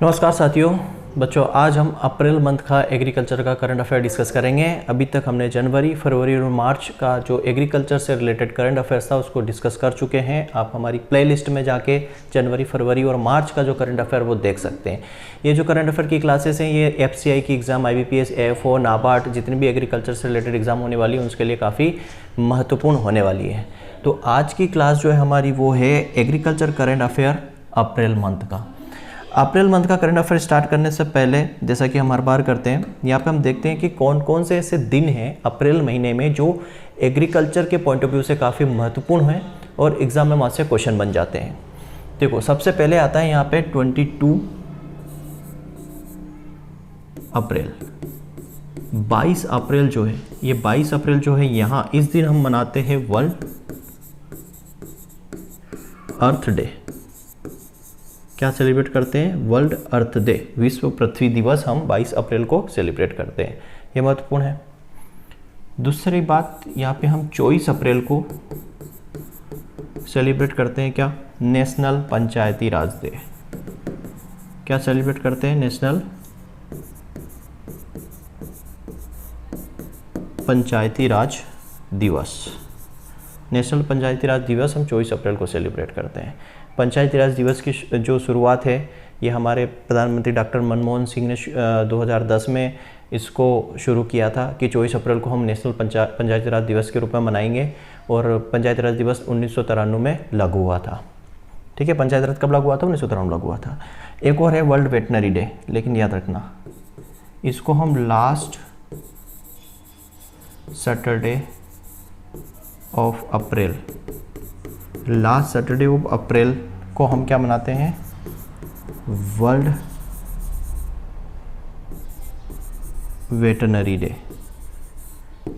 नमस्कार साथियों। बच्चों, आज हम अप्रैल मंथ का एग्रीकल्चर का करंट अफेयर डिस्कस करेंगे। अभी तक हमने जनवरी, फरवरी और मार्च का जो एग्रीकल्चर से रिलेटेड करंट अफेयर्स था उसको डिस्कस कर चुके हैं। आप हमारी प्लेलिस्ट में जाके जनवरी, फरवरी और मार्च का जो करंट अफेयर वो देख सकते हैं। ये जो करंट अफेयर की क्लासेस हैं ये FCI की एग्ज़ाम, IBPS, AFO, नाबार्ड जितनी भी एग्रीकल्चर से रिलेटेड एग्जाम होने वाली है उसके लिए काफ़ी महत्वपूर्ण होने वाली है। तो आज की क्लास जो है हमारी वो है agriculture current affair April month का। अप्रैल मंथ का करंट अफेयर स्टार्ट करने से पहले, जैसा कि हम हर बार करते हैं, यहाँ पे हम देखते हैं कि कौन कौन से ऐसे दिन हैं अप्रैल महीने में जो एग्रीकल्चर के पॉइंट ऑफ व्यू से काफ़ी महत्वपूर्ण हैं और एग्जाम में वहाँ से क्वेश्चन बन जाते हैं। देखो, सबसे पहले आता है यहाँ पे 22 अप्रैल। 22 अप्रैल जो है, ये 22 अप्रैल जो है यहाँ इस दिन हम मनाते हैं वर्ल्ड अर्थ डे। क्या सेलिब्रेट करते हैं? वर्ल्ड अर्थ डे, विश्व पृथ्वी दिवस हम 22 अप्रैल को सेलिब्रेट करते हैं। ये महत्वपूर्ण है। दूसरी बात, यहाँ पे हम 24 अप्रैल को सेलिब्रेट करते हैं क्या? नेशनल पंचायती राज डे। क्या सेलिब्रेट करते हैं? नेशनल पंचायती राज दिवस। नेशनल पंचायती राज दिवस हम 24 अप्रैल को सेलिब्रेट करते हैं। पंचायती राज दिवस की जो शुरुआत है ये हमारे प्रधानमंत्री डॉक्टर मनमोहन सिंह ने 2010 में इसको शुरू किया था कि 24 अप्रैल को हम नेशनल पंचायती राज दिवस के रूप में मनाएंगे, और पंचायती राज दिवस 1993 में लागू हुआ था। ठीक है, पंचायती राज कब लागू हुआ था? 1993 लागू हुआ था। एक और है वर्ल्ड वेटनरी डे, लेकिन याद रखना इसको हम last Saturday of April, last Saturday of April को हम क्या मनाते हैं? World veterinary day.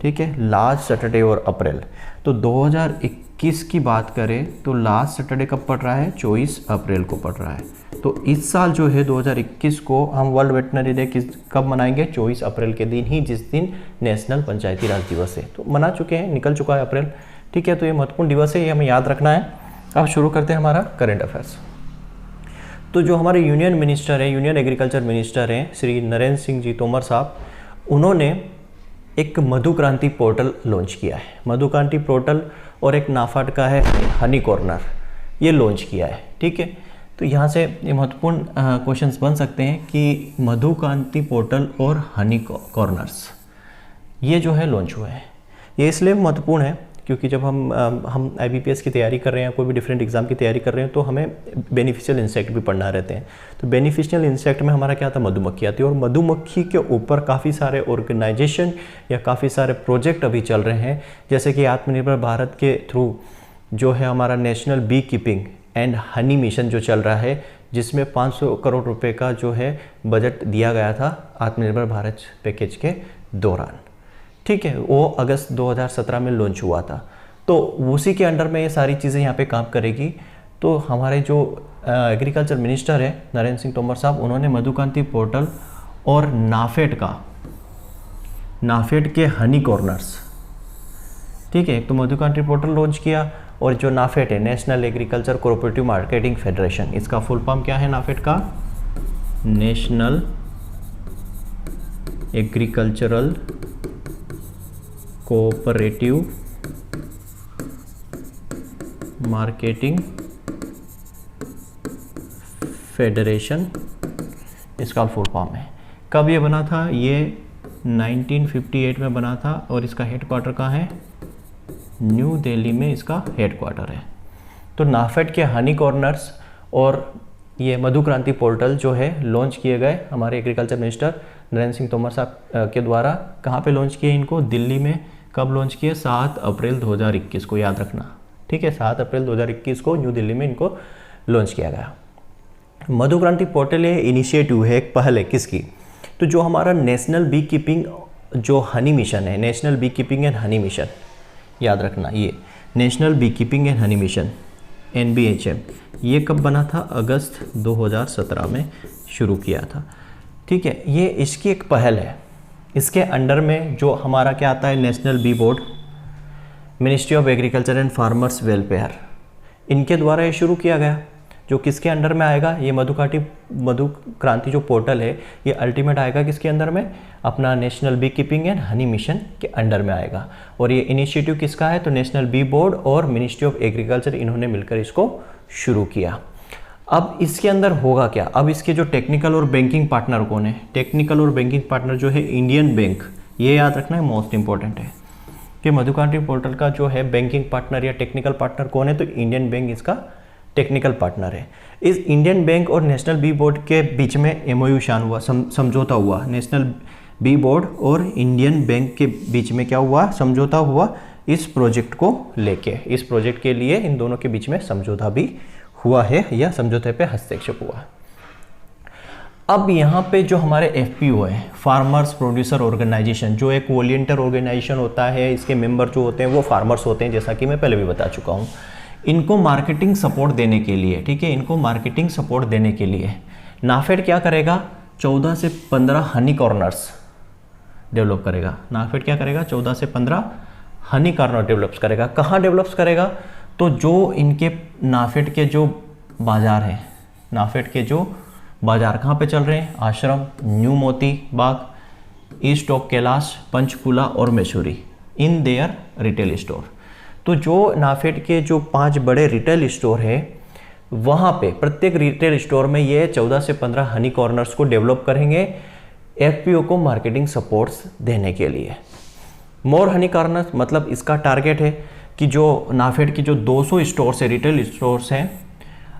ठीक है, लास्ट सैटरडे और अप्रैल। तो 2021 की बात करें तो लास्ट सैटरडे कब पड़ रहा है? 24 अप्रैल को पड़ रहा है। तो इस साल जो है 2021 को हम वर्ल्ड वेटनरी डे कब मनाएंगे? 24 अप्रैल के दिन ही, जिस दिन नेशनल पंचायती राज दिवस है। तो मना चुके हैं, निकल चुका है अप्रैल। ठीक है, तो ये महत्वपूर्ण दिवस है, ये हमें याद रखना है। अब शुरू करते हैं हमारा करंट अफेयर्स। तो जो हमारे यूनियन मिनिस्टर हैं, यूनियन एग्रीकल्चर मिनिस्टर हैं श्री नरेंद्र सिंह जी तोमर साहब, उन्होंने एक मधु क्रांति पोर्टल लॉन्च किया है। मधु क्रांति पोर्टल और एक नाफाड का है हनी कॉर्नर, ये लॉन्च किया है। ठीक है, तो यहाँ से ये महत्वपूर्ण क्वेश्चंस बन सकते हैं कि मधु क्रांति पोर्टल और हनी कॉर्नर्स ये जो है लॉन्च हुए हैं। ये इसलिए महत्वपूर्ण है क्योंकि जब हम IBPS की तैयारी कर रहे हैं, कोई भी डिफरेंट एग्जाम की तैयारी कर रहे हैं, तो हमें बेनिफिशियल इंसेक्ट भी पढ़ना रहते हैं। तो बेनिफिशियल इंसेक्ट में हमारा क्या आता है? मधुमक्खी आती है, और मधुमक्खी के ऊपर काफ़ी सारे ऑर्गेनाइजेशन या काफ़ी सारे प्रोजेक्ट अभी चल रहे हैं। जैसे कि आत्मनिर्भर भारत के थ्रू जो है हमारा national beekeeping and honey mission जो चल रहा है, जिसमें 500 करोड़ रुपये का जो है बजट दिया गया था आत्मनिर्भर भारत पैकेज के दौरान। ठीक है, वो अगस्त 2017 में लॉन्च हुआ था। तो उसी के अंडर में ये सारी चीज़ें यहाँ पे काम करेगी। तो हमारे जो एग्रीकल्चर मिनिस्टर है नरेंद्र सिंह तोमर साहब, उन्होंने मधु क्रांति पोर्टल और नाफेड के हनी कॉर्नर्स, ठीक है, तो मधु क्रांति पोर्टल लॉन्च किया। और जो नाफेड है, national agriculture cooperative marketing federation, इसका फुल फॉर्म क्या है नाफेड का? National agricultural cooperative marketing federation, इसका फुल फॉर्म है। कब ये बना था? ये 1958 में बना था, और इसका हेडक्वार्टर कहाँ है? न्यू दिल्ली में इसका हेडक्वार्टर है। तो नाफेड के हनी कॉर्नर्स और ये मधु क्रांति पोर्टल जो है लॉन्च किए गए हमारे एग्रीकल्चर मिनिस्टर नरेंद्र सिंह तोमर साहब के द्वारा। कहाँ पे लॉन्च किए इनको? दिल्ली में। कब लॉन्च किए? 7 अप्रैल 2021 को, याद रखना। ठीक है, 7 अप्रैल 2021 को न्यू दिल्ली में इनको लॉन्च किया गया। मधु क्रांति पोर्टल ये इनिशिएटिव है, एक पहल है किसकी? तो जो हमारा नेशनल बी कीपिंग जो हनी मिशन है, national beekeeping and honey mission, याद रखना, ये national beekeeping and honey mission NBHM, ये कब बना था? अगस्त 2017 में शुरू किया था। ठीक है, ये इसकी एक पहल है। इसके अंडर में जो हमारा क्या आता है? National bee board, ministry of agriculture and farmers welfare, इनके द्वारा ये शुरू किया गया। जो किसके अंडर में आएगा, ये मधु क्रांति जो पोर्टल है ये अल्टीमेट आएगा किसके अंदर में, अपना national beekeeping and honey mission के अंडर में आएगा। और ये इनिशिएटिव किसका है, तो नेशनल बी बोर्ड और मिनिस्ट्री ऑफ एग्रीकल्चर इन्होंने मिलकर इसको शुरू किया। अब इसके अंदर होगा क्या, अब इसके जो टेक्निकल और बैंकिंग पार्टनर कौन है, टेक्निकल और बैंकिंग पार्टनर जो है इंडियन बैंक, ये याद रखना है, मोस्ट इंपॉर्टेंट है कि मधु क्रांति पोर्टल का जो है बैंकिंग पार्टनर या टेक्निकल पार्टनर कौन है, तो इंडियन बैंक इसका टेक्निकल पार्टनर है। इस इंडियन बैंक और नेशनल बी बोर्ड के बीच में एमओयू शान हुआ, समझौता हुआ, नेशनल बी बोर्ड और इंडियन बैंक के बीच में क्या हुआ, समझौता हुआ इस प्रोजेक्ट को लेके। इस प्रोजेक्ट के लिए इन दोनों के बीच में समझौता भी हुआ है या समझौते पे हस्ताक्षर हुआ। अब यहाँ पे जो हमारे एफपीओ है, फार्मर्स प्रोड्यूसर ऑर्गेनाइजेशन, जो एक वॉलंटियर ऑर्गेनाइजेशन होता है, इसके मेंबर जो होते हैं वो फार्मर्स होते हैं, जैसा कि मैं पहले भी बता चुका हूँ। इनको मार्केटिंग सपोर्ट देने के लिए, ठीक है, इनको मार्केटिंग सपोर्ट देने के लिए नाफेड क्या करेगा, 14 से 15 हनी कॉर्नर्स डेवलप करेगा। नाफेड क्या करेगा, 14 से 15 हनी कॉर्नर डेवलप्स करेगा। कहाँ डेवलप्स करेगा, तो जो इनके नाफेड के जो बाज़ार हैं, नाफेड के जो बाज़ार कहाँ पे चल रहे हैं, आश्रम, new Moti Bagh, east of Kailash, Panchkula और मैसूरी, इन देयर रिटेल स्टोर। तो जो नाफेड के जो 5 बड़े रिटेल स्टोर है, वहाँ पे प्रत्येक रिटेल स्टोर में ये 14 से 15 हनी कॉर्नर्स को डेवलप करेंगे एफपीओ को मार्केटिंग सपोर्ट्स देने के लिए। मोर हनी कॉर्नर्स मतलब इसका टारगेट है कि जो नाफेड की जो 200 स्टोर्स है, रिटेल स्टोर्स हैं,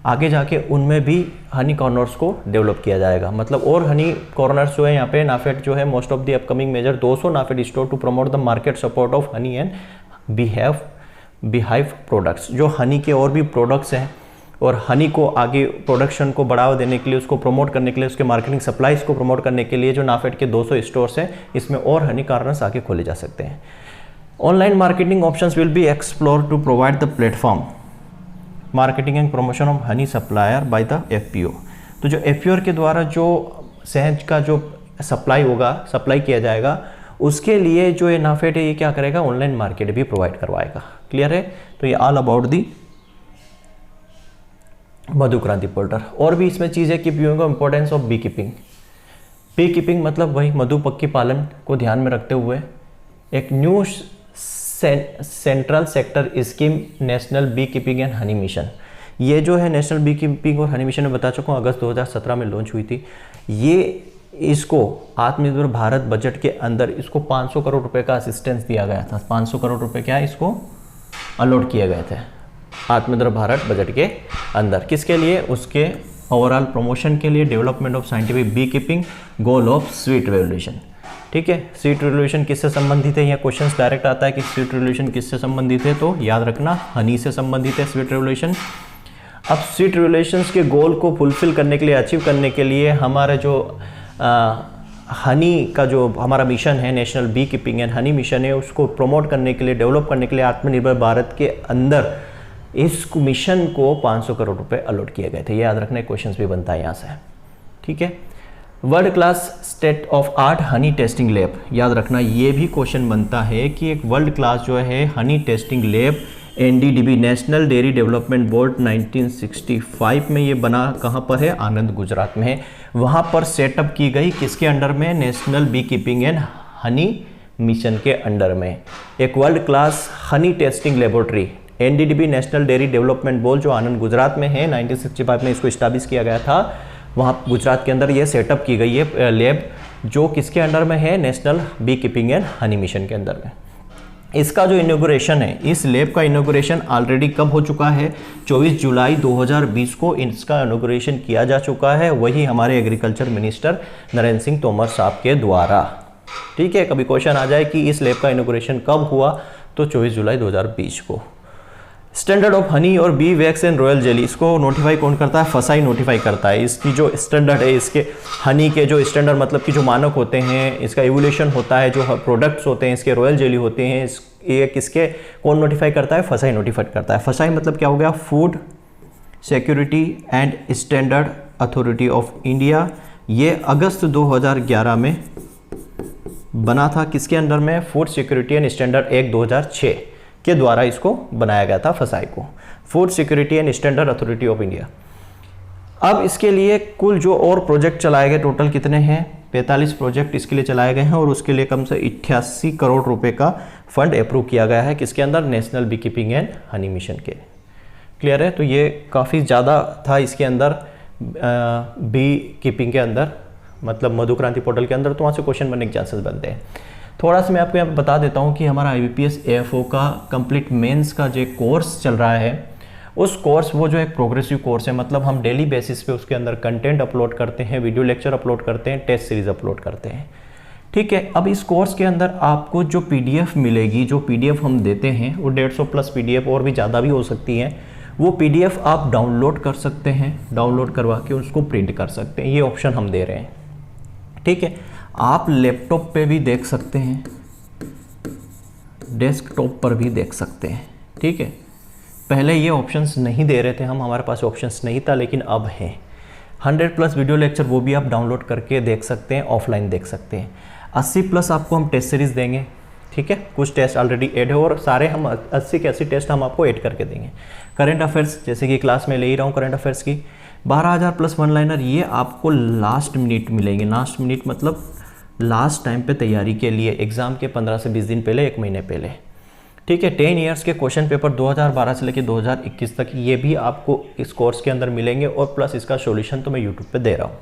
आगे जाके उनमें भी हनी कॉर्नर्स को डेवलप किया जाएगा। मतलब और हनी कॉर्नर्स जो है यहाँ पे नाफेड जो है most of the upcoming major 200 NAFED store to promote the market support of honey and beehive products. जो हनी के और भी प्रोडक्ट्स हैं और हनी को आगे प्रोडक्शन को बढ़ावा देने के लिए, उसको प्रमोट करने के लिए, उसके मार्केटिंग सप्लाईज को प्रमोट करने के लिए जो नाफेड के 200 स्टोर्स हैं, इसमें और हनी कॉर्नर्स आगे खोले जा सकते हैं। Online marketing options will be explore to provide the platform marketing and promotion of honey supplier by the FPO. तो जो एफपीओ के द्वारा जो शहद का जो सप्लाई किया जाएगा, उसके लिए जो ये नाफेड है ये क्या करेगा, ऑनलाइन मार्केट भी प्रोवाइड करवाएगा। क्लियर है, तो ये ऑल अबाउट दी मधु क्रांति पोर्टल। और भी इसमें चीज़ है कि importance of beekeeping. Beekeeping मतलब वही मधुमक्खी पालन को ध्यान में रखते हुए एक new central sector scheme national beekeeping and honey mission, ये जो है नेशनल बी कीपिंग और हनी मिशन में बता चुका हूँ, अगस्त 2017 में लॉन्च हुई थी। ये इसको आत्मनिर्भर भारत बजट के अंदर इसको 500 करोड़ रुपए का असिस्टेंस दिया गया था। 500 करोड़ रुपए क्या इसको अलॉट किए गए थे आत्मनिर्भर भारत बजट के अंदर। किसके लिए, उसके ओवरऑल प्रमोशन के लिए, development of scientific beekeeping, goal of sweet revolution. ठीक है, स्वीट रेवोल्यूशन किससे संबंधित है, यह क्वेश्चन डायरेक्ट आता है कि स्वीट रेवोल्यूशन किससे संबंधित है, तो याद रखना हनी से संबंधित है स्वीट रेवोल्यूशन। अब स्वीट रेवोल्यूशंस के गोल को फुलफिल करने के लिए, अचीव करने के लिए हमारा जो हनी का जो हमारा मिशन है, national beekeeping and honey mission है, उसको प्रमोट करने के लिए, डेवलप करने के लिए आत्मनिर्भर भारत के अंदर इस मिशन को 500 करोड़ रुपए अलॉट किए गए थे। ये याद रखना, क्वेश्चंस भी बनता है यहाँ से। ठीक है, world class state of art Honey testing lab, याद रखना ये भी क्वेश्चन बनता है कि एक वर्ल्ड क्लास जो है Honey testing lab NDDB national dairy development board 1965 में ये बना, कहाँ पर है, आनंद गुजरात में है। वहाँ पर सेटअप की गई, किसके अंडर में, national beekeeping and honey mission के अंडर में। एक world class honey testing laboratory NDDB national dairy development board जो आनंद गुजरात में है, 1965 में इसको इस्टेब्लिश किया गया था। वहाँ गुजरात के अंदर ये सेटअप की गई है लैब, जो किसके अंडर में है, national beekeeping and honey mission के अंदर में। इसका जो इनॉग्रेशन है, इस लैब का इनॉग्रेशन ऑलरेडी कब हो चुका है, 24 जुलाई 2020 को इसका इनॉग्रेशन किया जा चुका है, वही हमारे एग्रीकल्चर मिनिस्टर नरेंद्र सिंह तोमर साहब के द्वारा। ठीक है, कभी क्वेश्चन आ जाए कि इस लैब का इनॉग्रेशन कब हुआ, तो 24 जुलाई 2020 को। स्टैंडर्ड ऑफ हनी और B wax and royal jelly, इसको नोटिफाई कौन करता है, फसाई नोटिफाई करता है। इसकी जो स्टैंडर्ड है, इसके हनी के जो स्टैंडर्ड मतलब कि जो मानक होते हैं, इसका इवोल्यूशन होता है, जो प्रोडक्ट्स होते हैं, इसके रॉयल जेली होते हैं, ये किसके कौन नोटिफाई करता है, फसाई नोटिफाई करता है। फसाई मतलब क्या हो गया, food security and standard authority of India. ये अगस्त 2011 में बना था, किसके अंडर में, food security and standard act 2006 के द्वारा इसको बनाया गया था, फसाई को, food security and standard authority of India. अब इसके लिए कुल जो और प्रोजेक्ट चलाए गए टोटल कितने हैं, 45 प्रोजेक्ट इसके लिए चलाए गए हैं और उसके लिए कम से 88 करोड़ रुपए का फंड अप्रूव किया गया है। किसके अंदर, national beekeeping and honey mission के। क्लियर है, तो ये काफ़ी ज़्यादा था इसके अंदर बी कीपिंग के अंदर, मतलब मधु क्रांति पोर्टल के अंदर, तो वहाँ से क्वेश्चन बनने के चांसेस बनते हैं। थोड़ा सा मैं आपको यहाँ पे बता देता हूँ कि हमारा IBPS AFO का कंप्लीट मेंस का जो कोर्स चल रहा है, उस कोर्स वो जो एक प्रोग्रेसिव कोर्स है, मतलब हम डेली बेसिस पे उसके अंदर कंटेंट अपलोड करते हैं, वीडियो लेक्चर अपलोड करते हैं, टेस्ट सीरीज अपलोड करते हैं। ठीक है, अब इस कोर्स के अंदर आपको जो PDF मिलेगी, जो PDF हम देते हैं वो 150 प्लस PDF और भी ज़्यादा भी हो सकती है, वो PDF आप डाउनलोड कर सकते हैं, डाउनलोड करवा के उसको प्रिंट कर सकते हैं, ये ऑप्शन हम दे रहे हैं। ठीक है, आप लैपटॉप पे भी देख सकते हैं, डेस्कटॉप पर भी देख सकते हैं। ठीक है, पहले ये ऑप्शंस नहीं दे रहे थे हम, हमारे पास ऑप्शंस नहीं था, लेकिन अब है। 100 प्लस वीडियो लेक्चर वो भी आप डाउनलोड करके देख सकते हैं, ऑफलाइन देख सकते हैं। 80 प्लस आपको हम टेस्ट सीरीज़ देंगे। ठीक है, कुछ टेस्ट ऑलरेडी ऐड है और सारे हम 80 के 80 टेस्ट हम आपको ऐड करके देंगे। करंट अफेयर्स, जैसे कि क्लास में ले ही रहा हूँ करंट अफेयर्स की 12,000 प्लस वन लाइनर, ये आपको लास्ट मिनट मिलेंगे। लास्ट मिनट मतलब लास्ट टाइम पे तैयारी के लिए, एग्ज़ाम के 15 से 20 दिन पहले, 1 महीने पहले। ठीक है, 10 ईयर्स के क्वेश्चन पेपर 2012 से लेकर 2021 तक, ये भी आपको इस कोर्स के अंदर मिलेंगे और प्लस इसका सॉल्यूशन तो मैं यूट्यूब पे दे रहा हूँ।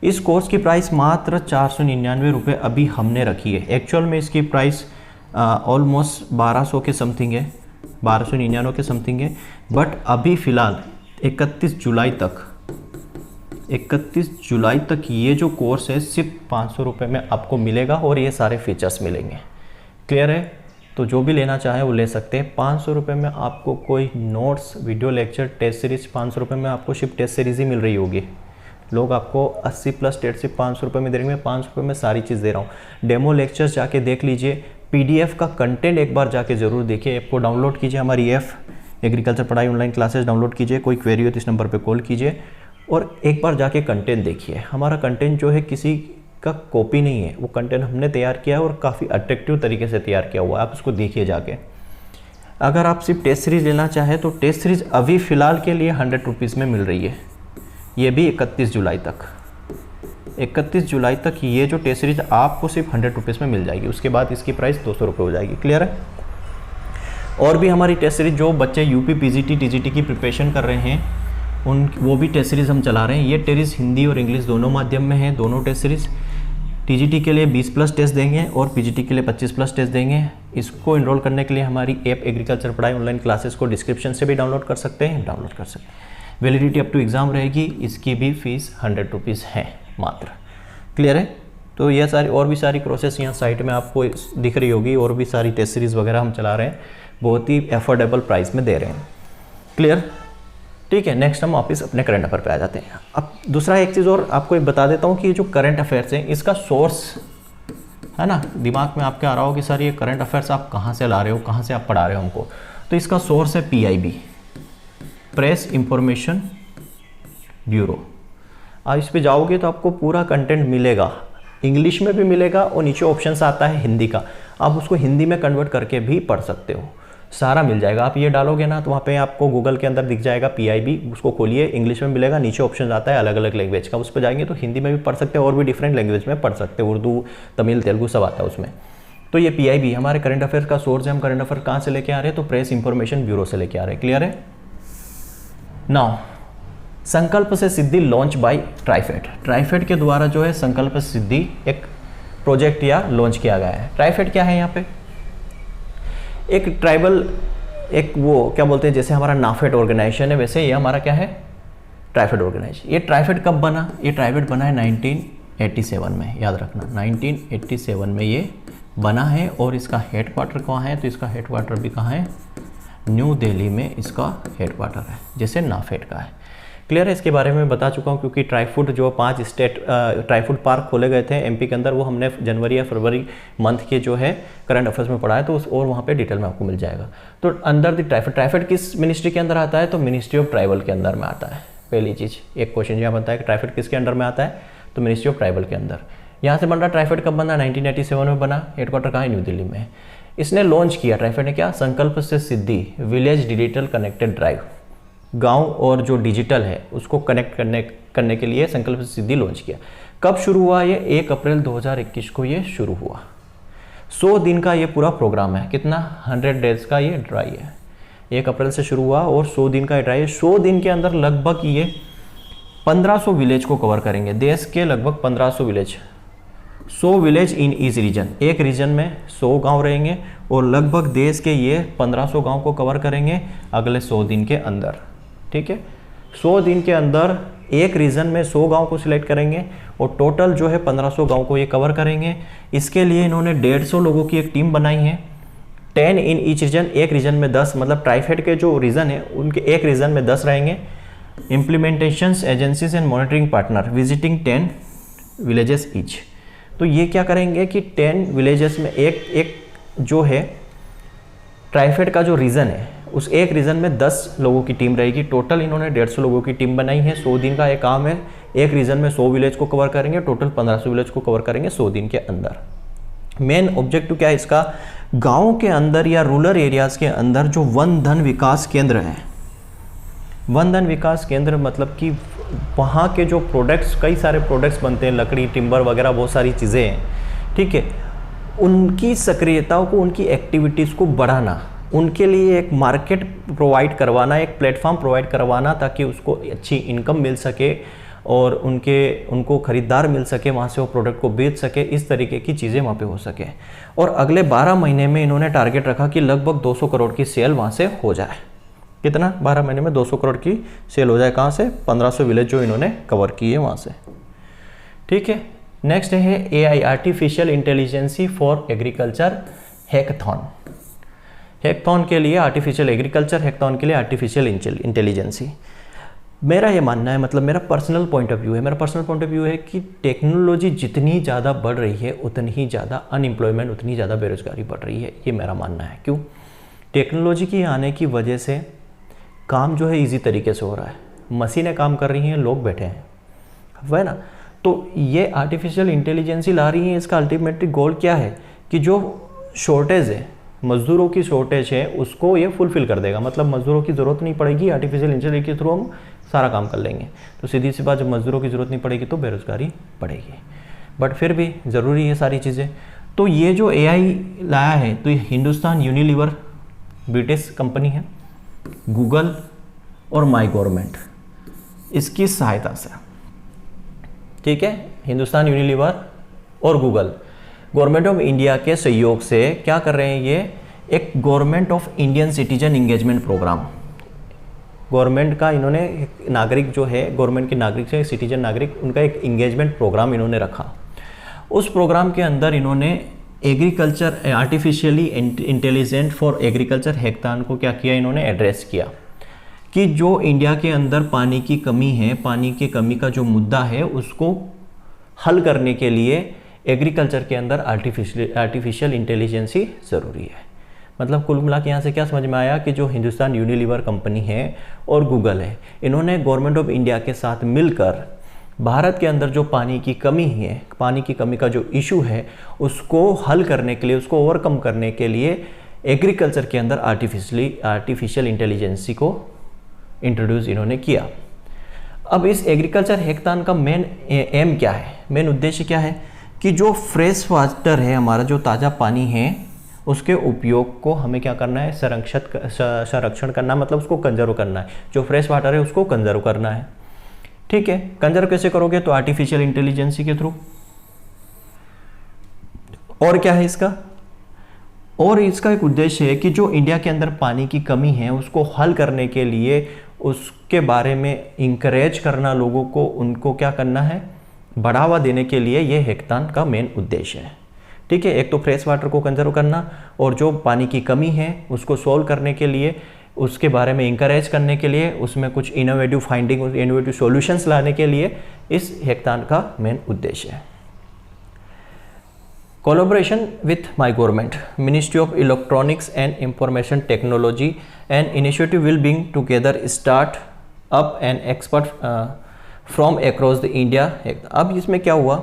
इस कोर्स की प्राइस मात्र 499 रुपये अभी हमने रखी है। एक्चुअल में इसकी प्राइस ऑलमोस्ट 1200 के समथिंग है, 1299 के समथिंग है, बट अभी फ़िलहाल 31 जुलाई तक ये जो कोर्स है सिर्फ 500 रुपये में आपको मिलेगा और ये सारे फीचर्स मिलेंगे। क्लियर है, तो जो भी लेना चाहे वो ले सकते हैं। 500 रुपये में आपको कोई notes, video lecture, test series 500 रुपये में आपको सिर्फ टेस्ट सीरीज़ ही मिल रही होगी। लोग आपको 80 प्लस टेस्ट सिर्फ 500 रुपये में दे रहे हैं, 500 रुपये में सारी चीज़ दे रहा हूँ। डेमो लेक्चर्स जाके देख लीजिए, PDF का कंटेंट एक बार जाके ज़रूर देखिए, ऐप को डाउनलोड कीजिए, हमारी एग्रीकल्चर पढ़ाई ऑनलाइन क्लासेस डाउनलोड कीजिए, कोई क्वेरी हो तो इस नंबर पर कॉल कीजिए और एक बार जाके कंटेंट देखिए। हमारा कंटेंट जो है किसी का कॉपी नहीं है, वो कंटेंट हमने तैयार किया है और काफ़ी अट्रैक्टिव तरीके से तैयार किया हुआ है, आप उसको देखिए जाके। अगर आप सिर्फ टेस्ट सीरीज़ लेना चाहें तो टेस्ट सीरीज़ अभी फ़िलहाल के लिए 100 रुपीज़ में मिल रही है, ये भी 31 जुलाई तक। 31 जुलाई तक ये जो टेस्ट सीरीज़ आपको सिर्फ 100 रुपीज़ में मिल जाएगी, उसके बाद इसकी प्राइस 200 रुपये हो जाएगी। क्लियर है, और भी हमारी टेस्ट सीरीज़ जो बच्चे UP PGT TGT की प्रिपरेशन कर रहे हैं वो भी टेस्ट सीरीज़ हम चला रहे हैं। ये टेस्ट हिंदी और इंग्लिश दोनों माध्यम में है, दोनों टेस्ट सीरीज़। TGT के लिए 20 प्लस टेस्ट देंगे और PGT के लिए 25 प्लस टेस्ट देंगे। इसको इनरोल करने के लिए हमारी ऐप एग्रीकल्चर पढ़ाई ऑनलाइन क्लासेस को डिस्क्रिप्शन से भी डाउनलोड कर सकते हैं, डाउनलोड कर सकते हैं। वैलिडिटी अप टू एग्ज़ाम रहेगी, इसकी भी फीस 100 रुपीज़ है मात्र। क्लियर है, तो यह सारी और भी सारी प्रोसेस यहाँ साइट में आपको दिख रही होगी, और भी सारी टेस्ट सीरीज़ वगैरह हम चला रहे हैं, बहुत ही अफोर्डेबल प्राइस में दे रहे हैं। क्लियर, ठीक है। नेक्स्ट हम वापस अपने करंट अफेयर पे आ जाते हैं। अब दूसरा एक चीज़ और आपको एक बता देता हूँ कि ये जो करंट अफेयर्स हैं इसका सोर्स है ना, दिमाग में आपके आ रहा हो कि सर ये करंट अफेयर्स आप कहाँ से ला रहे हो, कहाँ से आप पढ़ा रहे हो हमको, तो इसका सोर्स है PIB, प्रेस इंफॉर्मेशन ब्यूरो। आप इस पे जाओगे तो आपको पूरा कंटेंट मिलेगा, इंग्लिश में भी मिलेगा और नीचे ऑप्शंस आता है हिंदी का, आप उसको हिंदी में कन्वर्ट करके भी पढ़ सकते हो, सारा मिल जाएगा। आप ये डालोगे ना तो वहाँ पे आपको गूगल के अंदर दिख जाएगा PIB, उसको खोलिए, इंग्लिश में मिलेगा, नीचे ऑप्शन आता है अलग अलग लैंग्वेज का, उस पर जाएंगे तो हिंदी में भी पढ़ सकते हैं और भी डिफरेंट लैंग्वेज में पढ़ सकते हैं, उर्दू, तमिल, तेलुगु सब आता है उसमें। तो ये PIB हमारे करंट अफेयर का सोर्स है। हम करंट अफेयर कहाँ से लेके आ रहे हैं, तो प्रेस इंफॉर्मेशन ब्यूरो से लेके आ रहे हैं। क्लियर है। नाउ संकल्प से सिद्धि लॉन्च बाय ट्राइफेड, ट्राइफेड के द्वारा जो है संकल्प से सिद्धि एक प्रोजेक्ट या लॉन्च किया गया है। ट्राइफेड क्या है, यहाँ पे एक ट्राइबल, एक वो क्या बोलते हैं, जैसे हमारा नाफेड ऑर्गेनाइजेशन है वैसे ये हमारा क्या है, ट्राइफेड ऑर्गेनाइजेशन। ये ट्राइफेड कब बना, ये ट्राइफेड बना है 1987 में, याद रखना 1987 में ये बना है। और इसका हेडक्वार्टर कहाँ है, तो इसका हेडक्वार्टर भी कहाँ है, न्यू दिल्ली में इसका हेडक्वार्टर है, जैसे नाफेड का है। क्लियर है, इसके बारे में बता चुका हूँ, क्योंकि ट्राईफूड जो 5 स्टेट ट्राईफूड पार्क खोले गए थे MP के अंदर, वो हमने जनवरी या फरवरी मंथ के जो है करंट अफेयर्स में पढ़ा है, तो उस और वहाँ पे डिटेल में आपको मिल जाएगा। तो अंदर द ट्राईफेड, ट्राईफेड किस मिनिस्ट्री के अंदर आता है, तो मिनिस्ट्री ऑफ ट्राइबल के अंदर में आता है। पहली चीज़, एक क्वेश्चन यहाँ बनता है कि ट्राईफेड किसके अंडर में आता है, तो मिनिस्ट्री ऑफ ट्राइबल के अंदर। यहाँ से बन रहा ट्राईफेड कब बना, 1987 में बना, हेडक्वार्टर कहाँ है, न्यू दिल्ली में। इसने लॉन्च किया ट्राईफेड ने क्या, संकल्प से सिद्धि विलेज डिजिटल कनेक्टेड ड्राइव। गांव और जो डिजिटल है उसको कनेक्ट करने के लिए संकल्प सिद्धि लॉन्च किया। कब शुरू हुआ ये? 1 अप्रैल 2021 को ये शुरू हुआ। 100 दिन का ये पूरा प्रोग्राम है। कितना? 100 डेज का ये ड्राई है। 1 अप्रैल से शुरू हुआ और 100 दिन का ड्राई है। 100 दिन के अंदर लगभग ये 1500 विलेज को कवर करेंगे। देश के लगभग 1500 village, 100 village in each reason. एक रीजन में 100 गांव रहेंगे और लगभग देश के ये 1500 गांव को कवर करेंगे अगले 100 दिन के अंदर। ठीक है, 100 दिन के अंदर एक रीजन में 100 गांव को सिलेक्ट करेंगे और टोटल जो है 1500 गांव को ये कवर करेंगे। इसके लिए इन्होंने 150 लोगों की एक टीम बनाई है। 10 इन ईच रीजन, एक रीजन में 10, मतलब ट्राइफेड के जो रीजन है उनके एक रीजन में 10 रहेंगे। Implementations agencies and monitoring partner visiting 10 villages each. तो ये क्या करेंगे कि 10 विलेजेस में एक जो है ट्राइफेड का जो रीजन है उस एक रीजन में 10 लोगों की टीम रहेगी। टोटल इन्होंने 150 लोगों की टीम बनाई है। 100 दिन का एक काम है। एक रीजन में 100 विलेज को कवर करेंगे, टोटल 1500 विलेज को कवर करेंगे 100 दिन के अंदर। मेन ऑब्जेक्टिव क्या है इसका? गाँव के अंदर या रूरल एरियाज़ के अंदर जो वन धन विकास केंद्र है, वन धन विकास केंद्र मतलब कि वहाँ के जो प्रोडक्ट्स, कई सारे प्रोडक्ट्स बनते हैं, लकड़ी, टिम्बर वगैरह बहुत सारी चीज़ें हैं। ठीक है, उनकी सक्रियताओं को, उनकी एक्टिविटीज़ को बढ़ाना, उनके लिए एक मार्केट प्रोवाइड करवाना, एक प्लेटफॉर्म प्रोवाइड करवाना ताकि उसको अच्छी इनकम मिल सके और उनको ख़रीदार मिल सके, वहाँ से वो प्रोडक्ट को बेच सके, इस तरीके की चीज़ें वहाँ पे हो सके। और अगले 12 महीने में इन्होंने टारगेट रखा कि लगभग 200 करोड़ की सेल वहाँ से हो जाए। कितना? 12 महीने में 200 करोड़ की सेल हो जाए। कहाँ से? 1500 विलेज जो इन्होंने कवर किए वहाँ से। ठीक है, नेक्स्ट है AI artificial intelligence for agriculture hackathon. Hackathon के लिए आर्टिफिशियल एग्रीकल्चर, हैकाथॉन के लिए आर्टिफिशियल इंटेलिजेंसी। मेरा ये मानना है, मतलब मेरा पर्सनल पॉइंट ऑफ व्यू है, मेरा पर्सनल पॉइंट ऑफ व्यू है कि टेक्नोलॉजी जितनी ज़्यादा बढ़ रही है उतनी ही ज़्यादा अनएम्प्लॉयमेंट, उतनी ज़्यादा बेरोजगारी बढ़ रही है। ये मेरा मानना है। क्यों? टेक्नोलॉजी के आने की वजह से काम जो है इजी तरीके से हो रहा है, मशीनें काम कर रही हैं, लोग बैठे हैं, है ना। तो ये आर्टिफिशियल इंटेलिजेंसी ला रही है। इसका अल्टीमेटली गोल क्या है कि जो शॉर्टेज है, मज़दूरों की शॉर्टेज है, उसको ये फुलफ़िल कर देगा। मतलब मज़दूरों की ज़रूरत नहीं पड़ेगी, आर्टिफिशियल इंटेलिजेंस के थ्रू हम सारा काम कर लेंगे। तो सीधी सी बात, जब मज़दूरों की ज़रूरत नहीं पड़ेगी तो बेरोज़गारी बढ़ेगी। बट फिर भी ज़रूरी है सारी चीज़ें। तो ये जो AI लाया है, तो ये हिंदुस्तान यूनिलीवर ब्रिटिश कंपनी है, गूगल और माई गवर्नमेंट इसकी सहायता से, ठीक है, हिंदुस्तान यूनिलीवर और गूगल गवर्नमेंट ऑफ इंडिया के सहयोग से क्या कर रहे हैं? ये एक government of Indian citizen engagement programme, government का इन्होंने नागरिक जो है, गवर्नमेंट के नागरिक से सिटीजन नागरिक, उनका एक इंगेजमेंट प्रोग्राम इन्होंने रखा। उस प्रोग्राम के अंदर इन्होंने agriculture artificially intelligent for agriculture hackathon को क्या किया? इन्होंने एड्रेस किया कि जो इंडिया के अंदर पानी की कमी है, पानी की कमी का जो मुद्दा है उसको हल करने के लिए एग्रीकल्चर के अंदर आर्टिफिशियल इंटेलिजेंसी ज़रूरी है। मतलब कुल मिला के यहाँ से क्या समझ में आया कि जो हिंदुस्तान यूनिलीवर कंपनी है और गूगल है, इन्होंने गवर्नमेंट ऑफ इंडिया के साथ मिलकर भारत के अंदर जो पानी की कमी है, पानी की कमी का जो इशू है, उसको हल करने के लिए, उसको ओवरकम करने के लिए एग्रीकल्चर के अंदर आर्टिफिशियल इंटेलिजेंसी को इंट्रोड्यूस इन्होंने किया। अब इस एग्रीकल्चर हैकाथॉन का मेन एम क्या है, मेन उद्देश्य क्या है कि जो फ्रेश वाटर है, हमारा जो ताज़ा पानी है, उसके उपयोग को हमें क्या करना है? संरक्षण करना, मतलब उसको कंजर्व करना है। जो फ्रेश वाटर है उसको कंजर्व करना है। ठीक है, कंजर्व कैसे करोगे? तो आर्टिफिशियल इंटेलिजेंसी के थ्रू। और क्या है इसका? और इसका एक उद्देश्य है कि जो इंडिया के अंदर पानी की कमी है उसको हल करने के लिए, उसके बारे में इंकरेज करना लोगों को, उनको क्या करना है? बढ़ावा देने के लिए ये हैकाथॉन का मेन उद्देश्य है। ठीक है, एक तो फ्रेश वाटर को कंजर्व करना और जो पानी की कमी है उसको सॉल्व करने के लिए, उसके बारे में इंकरेज करने के लिए, उसमें कुछ इनोवेटिव फाइंडिंग, इनोवेटिव सॉल्यूशंस लाने के लिए इस हैकाथॉन का मेन उद्देश्य है। Collaboration with my government, ministry of electronics and information technology and initiative will bring together start up and expert from across the India. अब इसमें क्या हुआ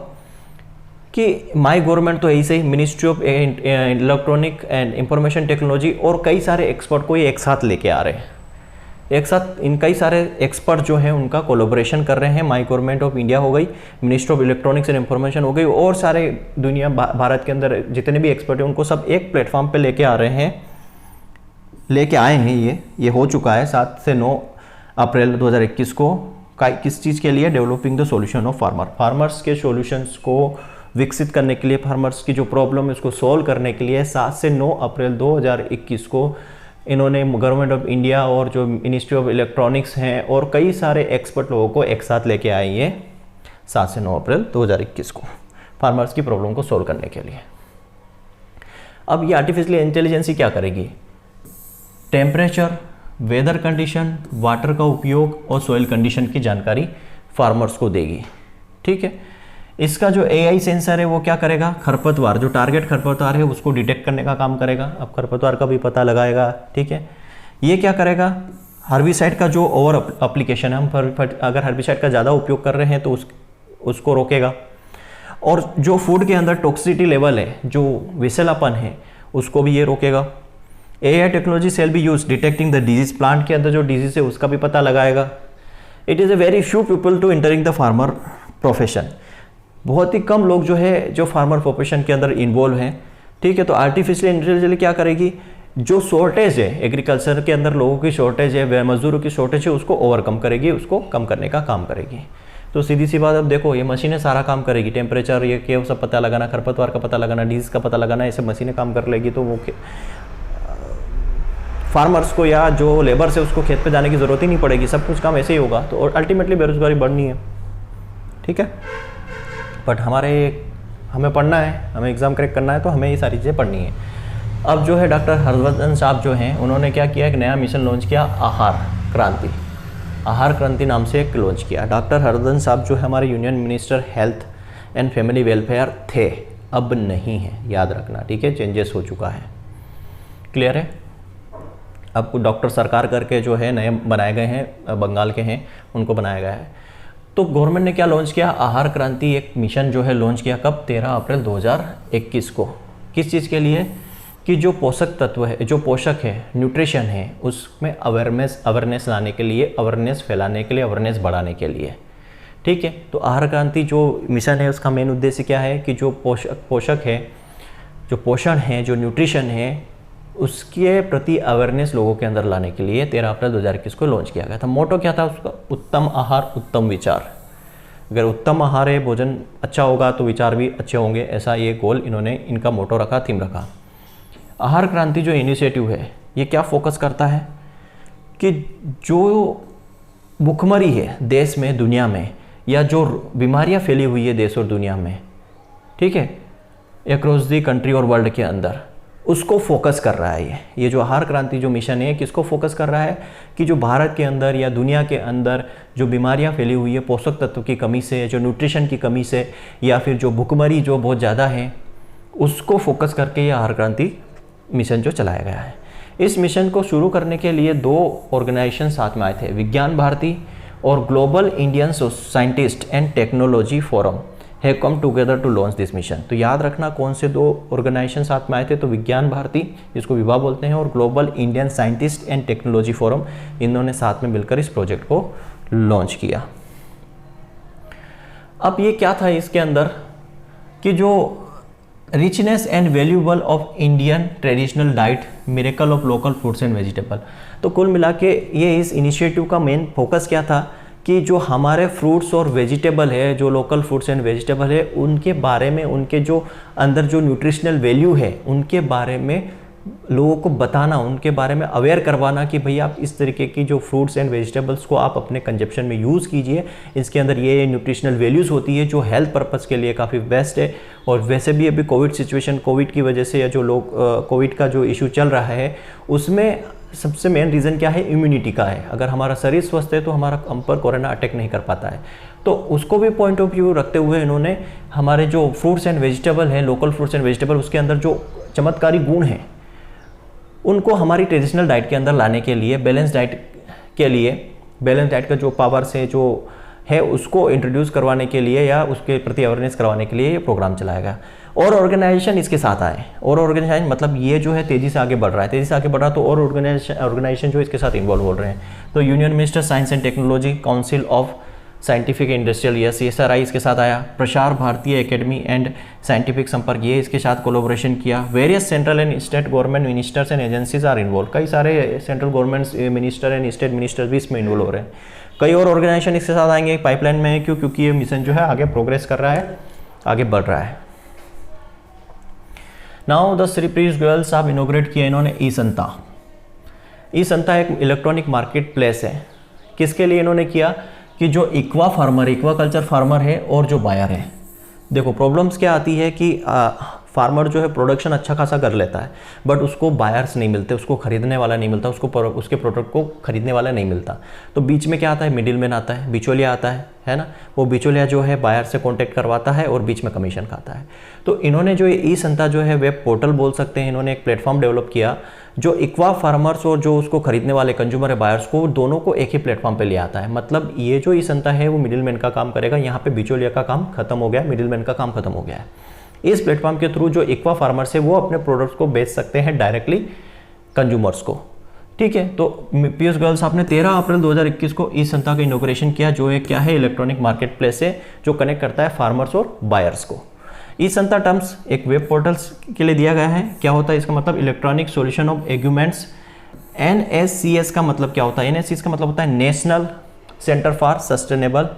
कि माई गवर्नमेंट तो ऐसे ही ministry of electronic and information technology और कई सारे एक्सपर्ट को ये एक साथ लेके आ रहे हैं। एक साथ इन कई सारे एक्सपर्ट जो हैं उनका कोलैबोरेशन कर रहे हैं। माई गवर्नमेंट ऑफ इंडिया हो गई, ministry of electronics and information हो गई, और सारे दुनिया भारत के अंदर जितने भी एक्सपर्ट हैं उनको सब एक प्लेटफॉर्म पे लेके आ रहे हैं, लेके आए हैं। ये हो चुका है 7 से 9 अप्रैल 2021 को। किस चीज़ के लिए? Developing the solution of farmers के सॉल्यूशंस को विकसित करने के लिए, फार्मर्स की जो प्रॉब्लम है उसको सॉल्व करने के लिए 7 से 9 अप्रैल 2021 को इन्होंने गवर्नमेंट ऑफ इंडिया और जो मिनिस्ट्री ऑफ इलेक्ट्रॉनिक्स हैं और कई सारे एक्सपर्ट लोगों को एक साथ लेके आए ये 7 से 9 अप्रैल 2021 को फार्मर्स की प्रॉब्लम को सॉल्व करने के लिए। अब ये आर्टिफिशियल इंटेलिजेंस क्या करेगी? टेम्परेचर, वेदर कंडीशन, वाटर का उपयोग और सॉइल कंडीशन की जानकारी फार्मर्स को देगी। ठीक है, इसका जो AI सेंसर है वो क्या करेगा? खरपतवार, जो टारगेट खरपतवार है उसको डिटेक्ट करने का काम करेगा। अब खरपतवार का भी पता लगाएगा। ठीक है, ये क्या करेगा? हर्बिसाइड का जो ओवर एप्लीकेशन है, हम अगर हर्बिसाइड का ज़्यादा उपयोग कर रहे हैं तो उसको रोकेगा। और जो फूड के अंदर टॉक्सिसिटी लेवल है, जो विषैलापन है, उसको भी ये रोकेगा। AI technology shall be use detecting the disease, plant के अंदर जो डिजीज है उसका भी पता लगाएगा। It is a very few people to entering the farmer profession, बहुत ही कम लोग जो है जो फार्मर प्रोफेशन के अंदर इन्वॉल्व हैं। ठीक है, तो आर्टिफिशियल इंटेलिजेंस क्या करेगी? जो शॉर्टेज है एग्रीकल्चर के अंदर, लोगों की शॉर्टेज है, मजदूरों की शॉर्टेज है, उसको ओवरकम करेगी, उसको कम करने का काम करेगी। तो सीधी सी बात, अब देखो ये मशीनें सारा काम करेगी, टेम्परेचर ये क्या सब पता लगाना, खरपतवार का पता लगाना, डिजीज का पता लगाना, ये सब मशीनें काम कर लेगी। तो वो फार्मर्स को या जो लेबर से उसको खेत पे जाने की ज़रूरत ही नहीं पड़ेगी, सब कुछ काम ऐसे ही होगा। तो और अल्टीमेटली बेरोजगारी बढ़नी है। ठीक है, बट हमें पढ़ना है, हमें एग्ज़ाम क्रैक करना है, तो हमें ये सारी चीज़ें पढ़नी है। अब जो है डॉक्टर हर्षवर्धन साहब जो हैं उन्होंने क्या किया? एक नया मिशन लॉन्च किया, आहार क्रांति नाम से एक लॉन्च किया। डॉक्टर हर्षवर्धन साहब जो है हमारे union minister health and family welfare थे, अब नहीं है, याद रखना। ठीक है, चेंजेस हो चुका है। क्लियर है? अब डॉक्टर सरकार करके जो है नए बनाए गए हैं, बंगाल के हैं, उनको बनाया गया है। तो गवर्नमेंट ने क्या लॉन्च किया? आहार क्रांति एक मिशन जो है लॉन्च किया। कब? 13 अप्रैल 2021 को। किस चीज़ के लिए? कि जो पोषक तत्व है, जो पोषक है, न्यूट्रिशन है, उसमें अवेयरनेस लाने के लिए, अवेयरनेस फैलाने के लिए, अवेयरनेस बढ़ाने के लिए। ठीक है, तो आहार क्रांति जो मिशन है उसका मेन उद्देश्य क्या है? कि जो पोषक है, जो पोषण है, जो न्यूट्रिशन है, उसके प्रति अवेयरनेस लोगों के अंदर लाने के लिए 13 अप्रैल 2021 को लॉन्च किया गया था। मोटो क्या था उसका? उत्तम आहार उत्तम विचार। अगर उत्तम आहार है, भोजन अच्छा होगा तो विचार भी अच्छे होंगे, ऐसा ये गोल इनका मोटो रखा, थीम रखा। आहार क्रांति जो इनिशिएटिव है ये क्या फोकस करता है? कि जो भुखमरी है देश में, दुनिया में, या जो बीमारियां फैली हुई है देश और दुनिया में, ठीक है, अक्रॉस दी कंट्री और वर्ल्ड के अंदर, उसको फोकस कर रहा है। ये जो आहार क्रांति जो मिशन है किसको फोकस कर रहा है? कि जो भारत के अंदर या दुनिया के अंदर जो बीमारियां फैली हुई है पोषक तत्व की कमी से, जो न्यूट्रिशन की कमी से, या फिर जो भुखमरी जो बहुत ज़्यादा है, उसको फोकस करके ये आहार क्रांति मिशन जो चलाया गया है। इस मिशन को शुरू करने के लिए 2 ऑर्गेनाइजेशन साथ में आए थे, विज्ञान भारती और global Indian scientist and technology forum have come together to launch this mission. तो याद रखना कौन से 2 ऑर्गेनाइजेशन साथ में आए थे? तो विज्ञान भारती, जिसको विभा बोलते हैं, और global Indian scientist and technology forum, इन्होंने साथ में मिलकर इस प्रोजेक्ट को लॉन्च किया। अब ये क्या था इसके अंदर? कि जो richness and valuable of Indian traditional diet, miracle of local fruits and vegetable. तो कुल मिला के ये इस इनिशिएटिव का मेन फोकस क्या था? कि जो हमारे फ्रूट्स और वेजिटेबल है, जो लोकल फ्रूट्स एंड वेजिटेबल है, उनके बारे में, उनके जो अंदर जो न्यूट्रिशनल वैल्यू है उनके बारे में लोगों को बताना, उनके बारे में अवेयर करवाना कि भई आप इस तरीके की जो फ्रूट्स एंड वेजिटेबल्स को आप अपने कंजप्शन में यूज़ कीजिए, इसके अंदर ये न्यूट्रिशनल वैल्यूज़ होती है जो हेल्थ पर्पज़ के लिए काफ़ी बेस्ट है। और वैसे भी अभी कोविड सिचुएशन, कोविड की वजह से, या जो लोग कोविड का जो इशू चल रहा है उसमें सबसे मेन रीज़न क्या है? इम्यूनिटी का है। अगर हमारा शरीर स्वस्थ है तो हम पर कोरोना अटैक नहीं कर पाता है। तो उसको भी पॉइंट ऑफ व्यू रखते हुए इन्होंने हमारे जो फ्रूट्स एंड वेजिटेबल हैं, लोकल फ्रूट्स एंड वेजिटेबल, उसके अंदर जो चमत्कारी गुण हैं उनको हमारी ट्रेडिशनल डाइट के अंदर लाने के लिए, बैलेंस डाइट के लिए, बैलेंस डाइट का जो पावर्स है, जो है उसको इंट्रोड्यूस करवाने के लिए या उसके प्रति अवेयरनेस करवाने के लिए ये प्रोग्राम चलाया गया। और ऑर्गेनाइजेशन इसके साथ आए, और ऑर्गेनाइजेशन मतलब ये जो है तेज़ी से आगे बढ़ रहा है, तेज़ी से आगे बढ़ रहा है, तो और ऑर्गेनाइजेशन जो इसके साथ इन्वॉल्व हो रहे हैं। तो union minister science and technology, council of scientific industrial, या CSRI इसके साथ आया। प्रसार भारतीय एकेडमी एंड साइंटिफिक संपर्क, ये इसके साथ कोलोब्रेशन किया। Various central and state government ministers and agencies are involve, कई सारे central government minister and state minister भी इसमें इन्वॉल्व हो रहे हैं। कई और ऑर्गेनाइजेशन इसके साथ आएंगे, पाइपलाइन में है। क्यों? क्योंकि ये मिशन जो है आगे प्रोग्रेस कर रहा है, आगे बढ़ रहा है। नाउ द श्री पीयूष गोयल साहब इनोग्रेट किया इन्होंने ई-संता। ई-संता एक इलेक्ट्रॉनिक मार्केट प्लेस है। किसके लिए इन्होंने किया? कि जो एक्वाकल्चर फार्मर है और जो बायर है। देखो प्रॉब्लम्स क्या आती है कि फार्मर जो है प्रोडक्शन अच्छा खासा कर लेता है, बट उसको बायर्स नहीं मिलते, उसको खरीदने वाला नहीं मिलता, उसको उसके प्रोडक्ट को खरीदने वाला नहीं मिलता। तो बीच में क्या आता है? मिडिल मैन आता है, बिचौलिया आता है ना। वो बिचौलिया जो है बायर से कॉन्टेक्ट करवाता है और बीच में कमीशन खाता है। तो इन्होंने जो ई-संता जो है वेब पोर्टल बोल सकते हैं, इन्होंने एक प्लेटफॉर्म डेवलप किया जो एक्वा फार्मर्स और जो उसको खरीदने वाले कंज्यूमर है बायर्स को, दोनों को एक ही प्लेटफॉर्म पे ले आता है। मतलब ये जो ई-संता है वो मिडिल मैन का काम करेगा। यहाँ पे बिचौलिया का काम खत्म हो गया, मिडिल मैन का काम खत्म हो गया है। इस प्लेटफॉर्म के थ्रू जो एक्वा फार्मर्स है वो अपने प्रोडक्ट्स को बेच सकते हैं डायरेक्टली कंज्यूमर्स को। ठीक है, तो पीयूष गोयल साहब ने 13 अप्रैल 2021 को ई-संता का इनॉग्रेशन किया, जो एक क्या है? इलेक्ट्रॉनिक मार्केट प्लेस है जो कनेक्ट करता है फार्मर्स और बायर्स को। ई-संता टर्म्स एक वेब पोर्टल्स के लिए दिया गया है। क्या होता है इसका मतलब? Electronic solution of agreements. NSCS का मतलब क्या होता है? NSCS का मतलब होता है national centre for sustainable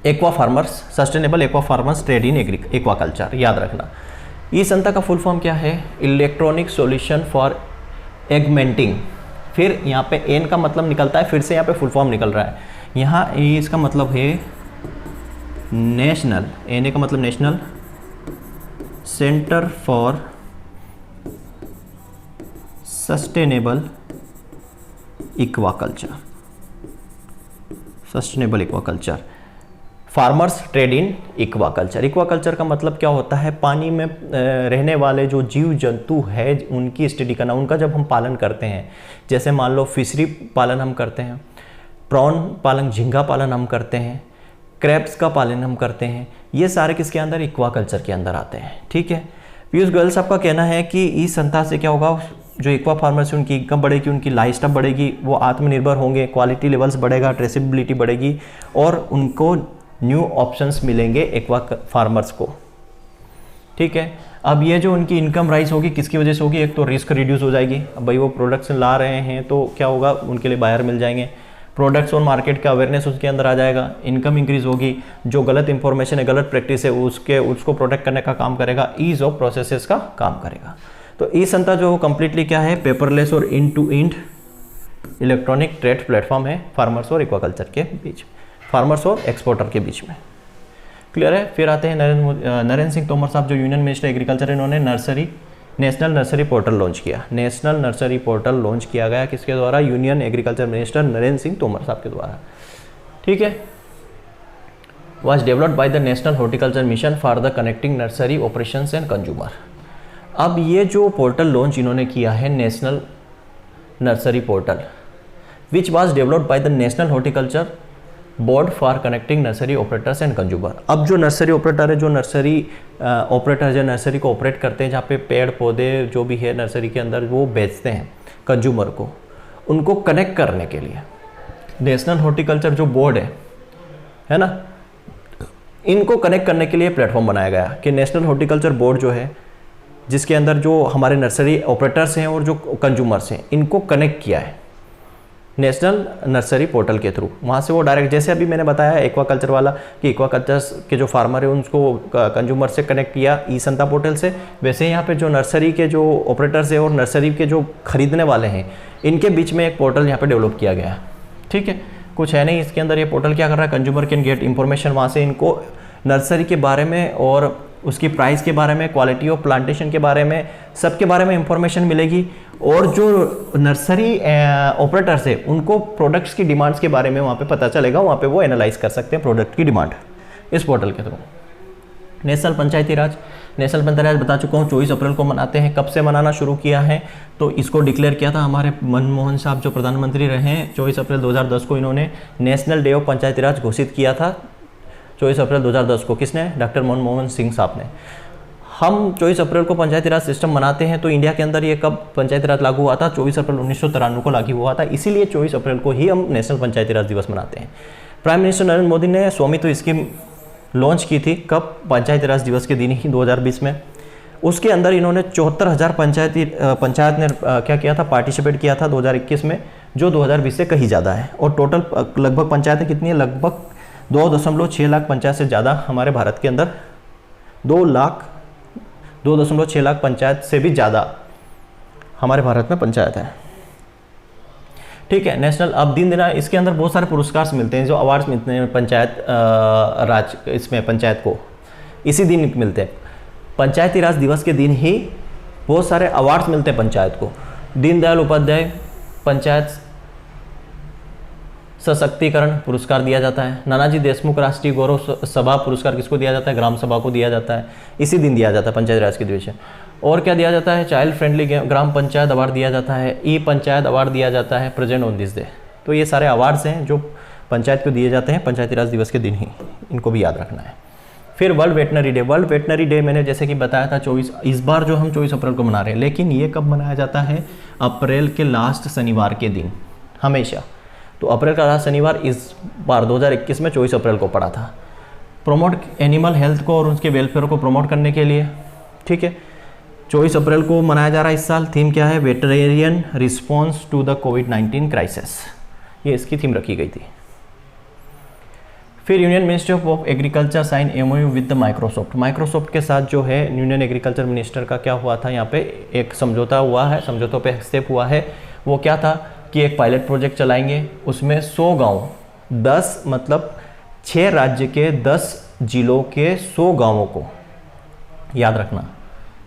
aqua farmers trade in aquaculture, याद रखना। ई-संता का फुल फॉर्म क्या है? Electronic solution for augmenting. फिर यहाँ पे एन का मतलब निकलता है, फिर से यहाँ पे फुल फॉर्म निकल रहा है। यहाँ इसका मतलब है नेशनल, एन का मतलब national centre for sustainable aquaculture, farmers trade in aquaculture. Aquaculture का मतलब क्या होता है? पानी में रहने वाले जो जीव जंतु है उनकी स्टडी करना, उनका जब हम पालन करते हैं, जैसे मान लो फिशरी पालन हम करते हैं, प्रॉन पालन, झींगा पालन हम करते हैं, क्रैब्स का पालन हम करते हैं, ये सारे किसके अंदर? एक्वाकल्चर के अंदर आते हैं। ठीक है, पीयूष गोयल साहब का कहना है कि ई-संता से क्या होगा? जो एक्वा फार्मर्स है उनकी इनकम बढ़ेगी, उनकी लाइफस्टाइल बढ़ेगी, वो आत्मनिर्भर होंगे, क्वालिटी लेवल्स बढ़ेगा, ट्रेसेबिलिटी बढ़ेगी और उनको न्यू ऑप्शंस मिलेंगे एक्वा फार्मर्स को। ठीक है, अब ये जो उनकी इनकम राइज होगी किसकी वजह से होगी? एक तो रिस्क रिड्यूस हो जाएगी। अब भाई वो प्रोडक्शन ला रहे हैं तो क्या होगा? उनके लिए बायर मिल जाएंगे, प्रोडक्ट्स और मार्केट का अवेयरनेस उसके अंदर आ जाएगा, इनकम इंक्रीज होगी, जो गलत इंफॉर्मेशन है, गलत प्रैक्टिस है, उसको प्रोटेक्ट करने का काम करेगा, ईज ऑफ प्रोसेसेस का काम करेगा। तो ई-संता जो कम्प्लीटली क्या है? पेपरलेस और end to end electronic trade platform है फार्मर्स और एक्वाकल्चर के बीच, फार्मर्स और एक्सपोर्टर के बीच में। क्लियर है? फिर आते हैं नरेंद्र सिंह तोमर साहब, जो यूनियन मिनिस्टर एग्रीकल्चर, इन्होंने नेशनल नर्सरी पोर्टल लॉन्च किया। नेशनल नर्सरी पोर्टल लॉन्च किया गया किसके द्वारा? Union agriculture minister Narendra Singh Tomar साहब के द्वारा। ठीक है, was developed by the National Horticulture Mission for the connecting nursery operations and consumer। अब ये जो पोर्टल लॉन्च इन्होंने किया है national nursery portal, which was developed by the national horticulture board for connecting nursery operators and consumer. अब जो nursery operator है, जो नर्सरी ऑपरेटर जो नर्सरी को ऑपरेट करते हैं, जहाँ पे पेड़ पौधे जो भी है नर्सरी के अंदर वो बेचते हैं कंज्यूमर को, उनको कनेक्ट करने के लिए नेशनल हॉर्टिकल्चर जो बोर्ड है ना, इनको कनेक्ट करने के लिए प्लेटफॉर्म बनाया गया कि नेशनल हॉर्टिकल्चर बोर्ड जो है, जिसके अंदर जो हमारे नर्सरी ऑपरेटर्स हैं और जो कंज्यूमर्स हैं, इनको कनेक्ट किया है नेशनल नर्सरी पोर्टल के थ्रू। वहाँ से वो डायरेक्ट, जैसे अभी मैंने बताया एक्वाकल्चर वाला कि एक्वाकल्चर के जो फार्मर है उनको कंज्यूमर से कनेक्ट किया ई-संता पोर्टल से, वैसे यहाँ पे जो नर्सरी के जो ऑपरेटर्स है और नर्सरी के जो खरीदने वाले हैं, इनके बीच में एक पोर्टल यहाँ पे डेवलप किया गया है। ठीक है, कुछ है नहीं इसके अंदर। ये पोर्टल क्या कर रहा है? कंज्यूमर कैन गेट इन्फॉर्मेशन, वहाँ से इनको नर्सरी के बारे में और उसकी प्राइस के बारे में, क्वालिटी ऑफ प्लांटेशन के बारे में, सबके बारे में इंफॉर्मेशन मिलेगी। और जो नर्सरी ऑपरेटर्स है उनको प्रोडक्ट्स की डिमांड्स के बारे में वहाँ पे पता चलेगा, वहाँ पे वो एनालाइज कर सकते हैं प्रोडक्ट की डिमांड इस पोर्टल के थ्रू। नेशनल पंचायती राज, नेशनल पंचायत बता चुका हूँ 24 अप्रैल को मनाते हैं। कब से मनाना शुरू किया है, तो इसको डिक्लेयर किया था हमारे मनमोहन साहब जो प्रधानमंत्री रहे हैं, 24 अप्रैल 2010 को इन्होंने नेशनल डे ऑफ पंचायती राज घोषित किया था। 24 अप्रैल 2010 को किसने? डॉक्टर मनमोहन सिंह साहब ने। हम 24 अप्रैल को पंचायती राज सिस्टम मनाते हैं, तो इंडिया के अंदर ये कब पंचायती राज लागू हुआ था? 24 अप्रैल 1993 को लागू हुआ था, इसीलिए 24 अप्रैल को ही हम नेशनल पंचायती राज दिवस मनाते हैं। प्राइम मिनिस्टर नरेंद्र मोदी ने स्वामित्व स्कीम लॉन्च की थी, कब? पंचायती राज दिवस के दिन ही 2020 में। उसके अंदर इन्होंने 74,000 पंचायत ने क्या किया था? पार्टिसिपेट किया था 2021 में, जो 2020 से कहीं ज़्यादा है। और टोटल लगभग पंचायतें कितनी है? लगभग 2.6 लाख पंचायत से ज़्यादा हमारे भारत के अंदर 2.6 लाख पंचायत से भी ज़्यादा हमारे भारत में पंचायत है। ठीक है। नेशनल अब दिन दिन इसके अंदर बहुत सारे पुरस्कार मिलते हैं, जो अवार्ड्स मिलते हैं पंचायत राज, इसमें पंचायत को इसी दिन मिलते हैं। पंचायती राज दिवस के दिन ही बहुत सारे अवार्ड्स मिलते हैं पंचायत को। दीनदयाल उपाध्याय पंचायत सशक्तिकरण पुरस्कार दिया जाता है। नानाजी देशमुख राष्ट्रीय गौरव सभा पुरस्कार किसको दिया जाता है? ग्राम सभा को दिया जाता है, इसी दिन दिया जाता है पंचायती राज के दिवस। और क्या दिया जाता है? चाइल्ड फ्रेंडली ग्राम पंचायत अवार्ड दिया जाता है, ई पंचायत अवार्ड दिया जाता है प्रेजेंट ऑन दिस डे। तो ये सारे अवार्ड्स हैं जो पंचायत को दिए जाते हैं पंचायती राज दिवस के दिन ही, इनको भी याद रखना है। फिर world veterinary day. World veterinary day मैंने जैसे कि बताया था 24, इस बार जो हम 24 अप्रैल को मना रहे हैं, लेकिन ये कब मनाया जाता है? अप्रैल के लास्ट शनिवार के दिन हमेशा। तो अप्रैल का लास्ट शनिवार इस बार 2021 में 24 अप्रैल को पड़ा था। प्रमोट एनिमल हेल्थ को और उसके वेलफेयर को प्रमोट करने के लिए, ठीक है, 24 अप्रैल को मनाया जा रहा है। इस साल थीम क्या है? वेटरेरियन रिस्पॉन्स टू द कोविड-19 क्राइसिस, ये इसकी थीम रखी गई थी। फिर union ministry of agriculture sign MOU with the Microsoft. Microsoft के साथ जो है यूनियन एग्रीकल्चर मिनिस्टर का क्या हुआ था? यहाँ पे एक समझौता हुआ है, समझौतों पे हस्तक्षेप हुआ है। वो क्या था कि एक पायलट प्रोजेक्ट चलाएंगे, उसमें 100 गाँव 10 मतलब 6 राज्य के 10 जिलों के 100 गाँवों को, याद रखना,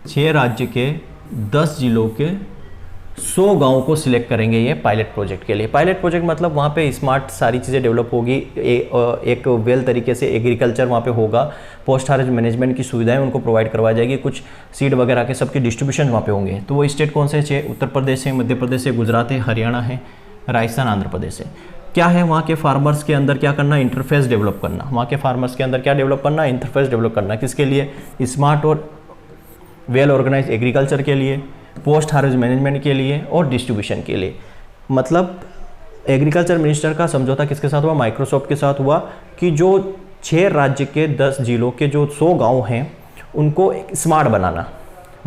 6 राज्य के 10 जिलों के 100 गाँव को सिलेक्ट करेंगे ये पायलट प्रोजेक्ट के लिए। पायलट प्रोजेक्ट मतलब वहाँ पे स्मार्ट सारी चीज़ें डेवलप होगी, एक वेल तरीके से एग्रीकल्चर वहाँ पे होगा, पोस्ट हार्वेस्ट मैनेजमेंट की सुविधाएं उनको प्रोवाइड करवाई जाएगी, कुछ सीड वगैरह के सबके डिस्ट्रीब्यूशन वहाँ पे होंगे। तो वो स्टेट कौन से? 6, उत्तर प्रदेश है, मध्य प्रदेश है, गुजरात है, हरियाणा है, राजस्थान, आंध्र प्रदेश है। क्या है वहाँ के फार्मर्स के अंदर क्या करना? इंटरफेस डेवलप करना। वहाँ के फार्मर्स के अंदर क्या डेवलप करना? इंटरफेस डेवलप करना। किसके लिए? स्मार्ट और वेल ऑर्गेनाइज एग्रीकल्चर के लिए, पोस्ट हार्वेस्ट मैनेजमेंट के लिए और डिस्ट्रीब्यूशन के लिए। मतलब एग्रीकल्चर मिनिस्टर का समझौता किसके साथ हुआ? माइक्रोसॉफ्ट के साथ हुआ कि जो 6 राज्य के 10 जिलों के जो 100 गांव हैं उनको स्मार्ट बनाना,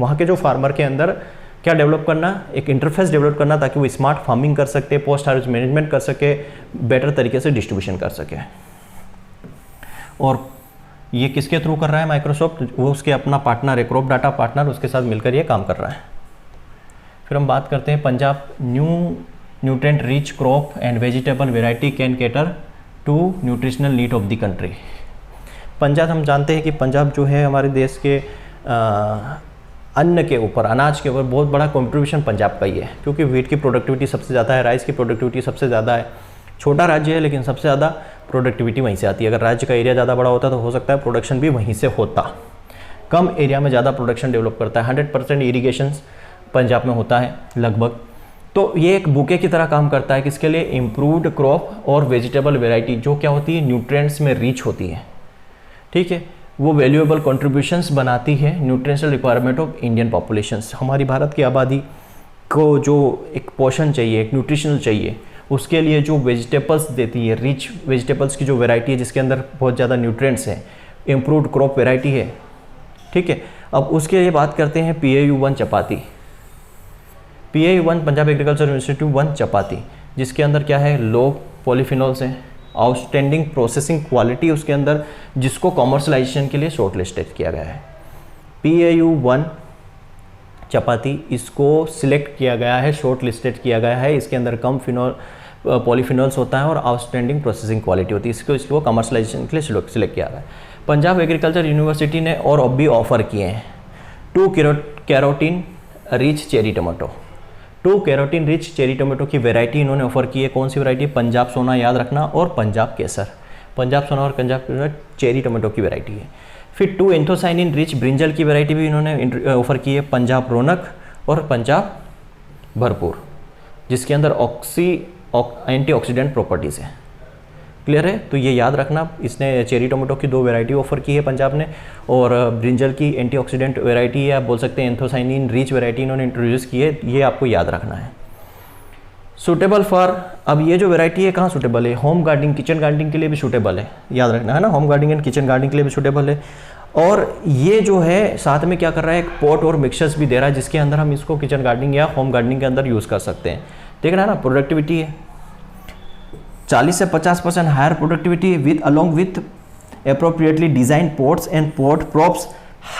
वहाँ के जो फार्मर के अंदर क्या डेवलप करना? एक इंटरफेस डेवलप करना, ताकि वो स्मार्ट फार्मिंग कर सके, पोस्ट हार्वेस्ट मैनेजमेंट कर सके, बेटर तरीके से डिस्ट्रीब्यूशन कर सके। और ये किसके थ्रू कर रहा है माइक्रोसॉफ्ट? वो उसके अपना पार्टनर है, क्रॉप डाटा पार्टनर, उसके साथ मिलकर ये काम कर रहा है। फिर हम बात करते हैं Punjab nutrient rich crop and vegetable variety can cater to nutritional need of the country. Punjab, हम जानते हैं कि पंजाब जो है हमारे देश के अन्न के ऊपर, अनाज के ऊपर बहुत बड़ा कंट्रीब्यूशन पंजाब का ही है, क्योंकि व्हीट की प्रोडक्टिविटी सबसे ज़्यादा है, राइस की प्रोडक्टिविटी सबसे ज़्यादा है। छोटा राज्य है लेकिन सबसे ज़्यादा प्रोडक्टिविटी वहीं से आती है। अगर राज्य का एरिया ज़्यादा बड़ा होता तो हो सकता है प्रोडक्शन भी वहीं से होता। कम एरिया में ज़्यादा प्रोडक्शन डेवलप करता है। 100% इरीगेशन पंजाब में होता है लगभग। तो ये एक बुके की तरह काम करता है, किसके लिए? इम्प्रूव्ड क्रॉप और वेजिटेबल वेराइटी, जो क्या होती है? न्यूट्रिएंट्स में रिच होती है, ठीक है। वो वैल्यूएबल कंट्रीब्यूशंस बनाती है nutritional requirement of Indian populations. हमारी भारत की आबादी को जो एक पोषण चाहिए, एक न्यूट्रिशनल चाहिए, उसके लिए जो वेजिटेबल्स देती है, रिच वेजिटेबल्स की जो वैरायटी है जिसके अंदर बहुत ज़्यादा न्यूट्रिएंट्स हैं, इम्प्रूव्ड क्रॉप वैरायटी है, ठीक है। अब उसके लिए बात करते हैं PAU-1 चपाती। PAU-1 पंजाब एग्रीकल्चर यूनिवर्सिटी 1 चपाती, जिसके अंदर क्या है? लो पॉलीफिनॉल्स हैं, आउटस्टैंडिंग प्रोसेसिंग क्वालिटी उसके अंदर, जिसको कॉमर्शलाइजेशन के लिए शॉर्ट लिस्टेड किया गया है। PAU-1 चपाती, इसको सिलेक्ट किया गया है, शॉर्ट लिस्टेड किया गया है। इसके अंदर कम पॉलीफिनॉल्स होता है और आउटस्टैंडिंग प्रोसेसिंग क्वालिटी होती है। इसको कमर्शलाइजेशन के लिए सिलेक्ट किया गया है। पंजाब एग्रीकल्चर यूनिवर्सिटी ने और भी ऑफर किए हैं 2 carotene rich cherry tomato. 2 carotene rich cherry tomato की वैरायटी इन्होंने ऑफर की है। कौन सी वैरायटी? पंजाब सोना, याद रखना, और पंजाब केसर। पंजाब सोना और पंजाब केसर चेरी टमाटो की वैरायटी है। फिर 2 एंथोसाइनिन रिच ब्रिंजल की वैरायटी भी इन्होंने ऑफर की है, पंजाब रौनक और पंजाब भरपूर, जिसके अंदर एंटीऑक्सीडेंट प्रॉपर्टीज़ है। क्लियर है? तो ये याद रखना, इसने चेरी टोमेटो की 2 वैरायटी ऑफर की है पंजाब ने, और ब्रिंजल की एंटीऑक्सीडेंट वैरायटी है, आप बोल सकते हैं एंथोसाइनिन रिच वैरायटी इन्होंने इंट्रोड्यूस की है, ये आपको याद रखना है। सूटेबल फॉर, अब ये जो वैरायटी है कहाँ सूटेबल है? होम गार्डनिंग, किचन गार्डनिंग के लिए भी सूटेबल है, याद रखना है ना, home gardening and kitchen gardening के लिए भी सूटेबल है। और ये जो है साथ में क्या कर रहा है, एक पॉट और मिक्सचर्स भी दे रहा है, जिसके अंदर हम इसको किचन गार्डनिंग या होम गार्डनिंग के अंदर यूज़ कर सकते हैं। देखना है ना, प्रोडक्टिविटी है 40 से 50% higher productivity with along with appropriately design pots and pot props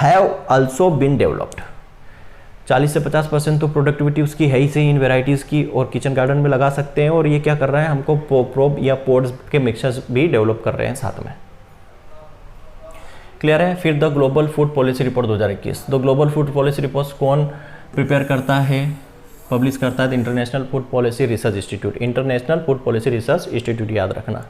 have also been developed. 40 से 50% तो प्रोडक्टिविटी उसकी है ही सही इन वेराइटीज़ की, और किचन गार्डन में लगा सकते हैं। और ये क्या कर रहा है, हमको प्रोप या पॉट्स के मिक्सचर्स भी डेवलप कर रहे हैं साथ में। क्लियर है? फिर the global food policy report 2021, the global food policy report कौन प्रिपेयर करता है, पब्लिश करता है? International food policy research institute, international food policy research institute, याद रखना।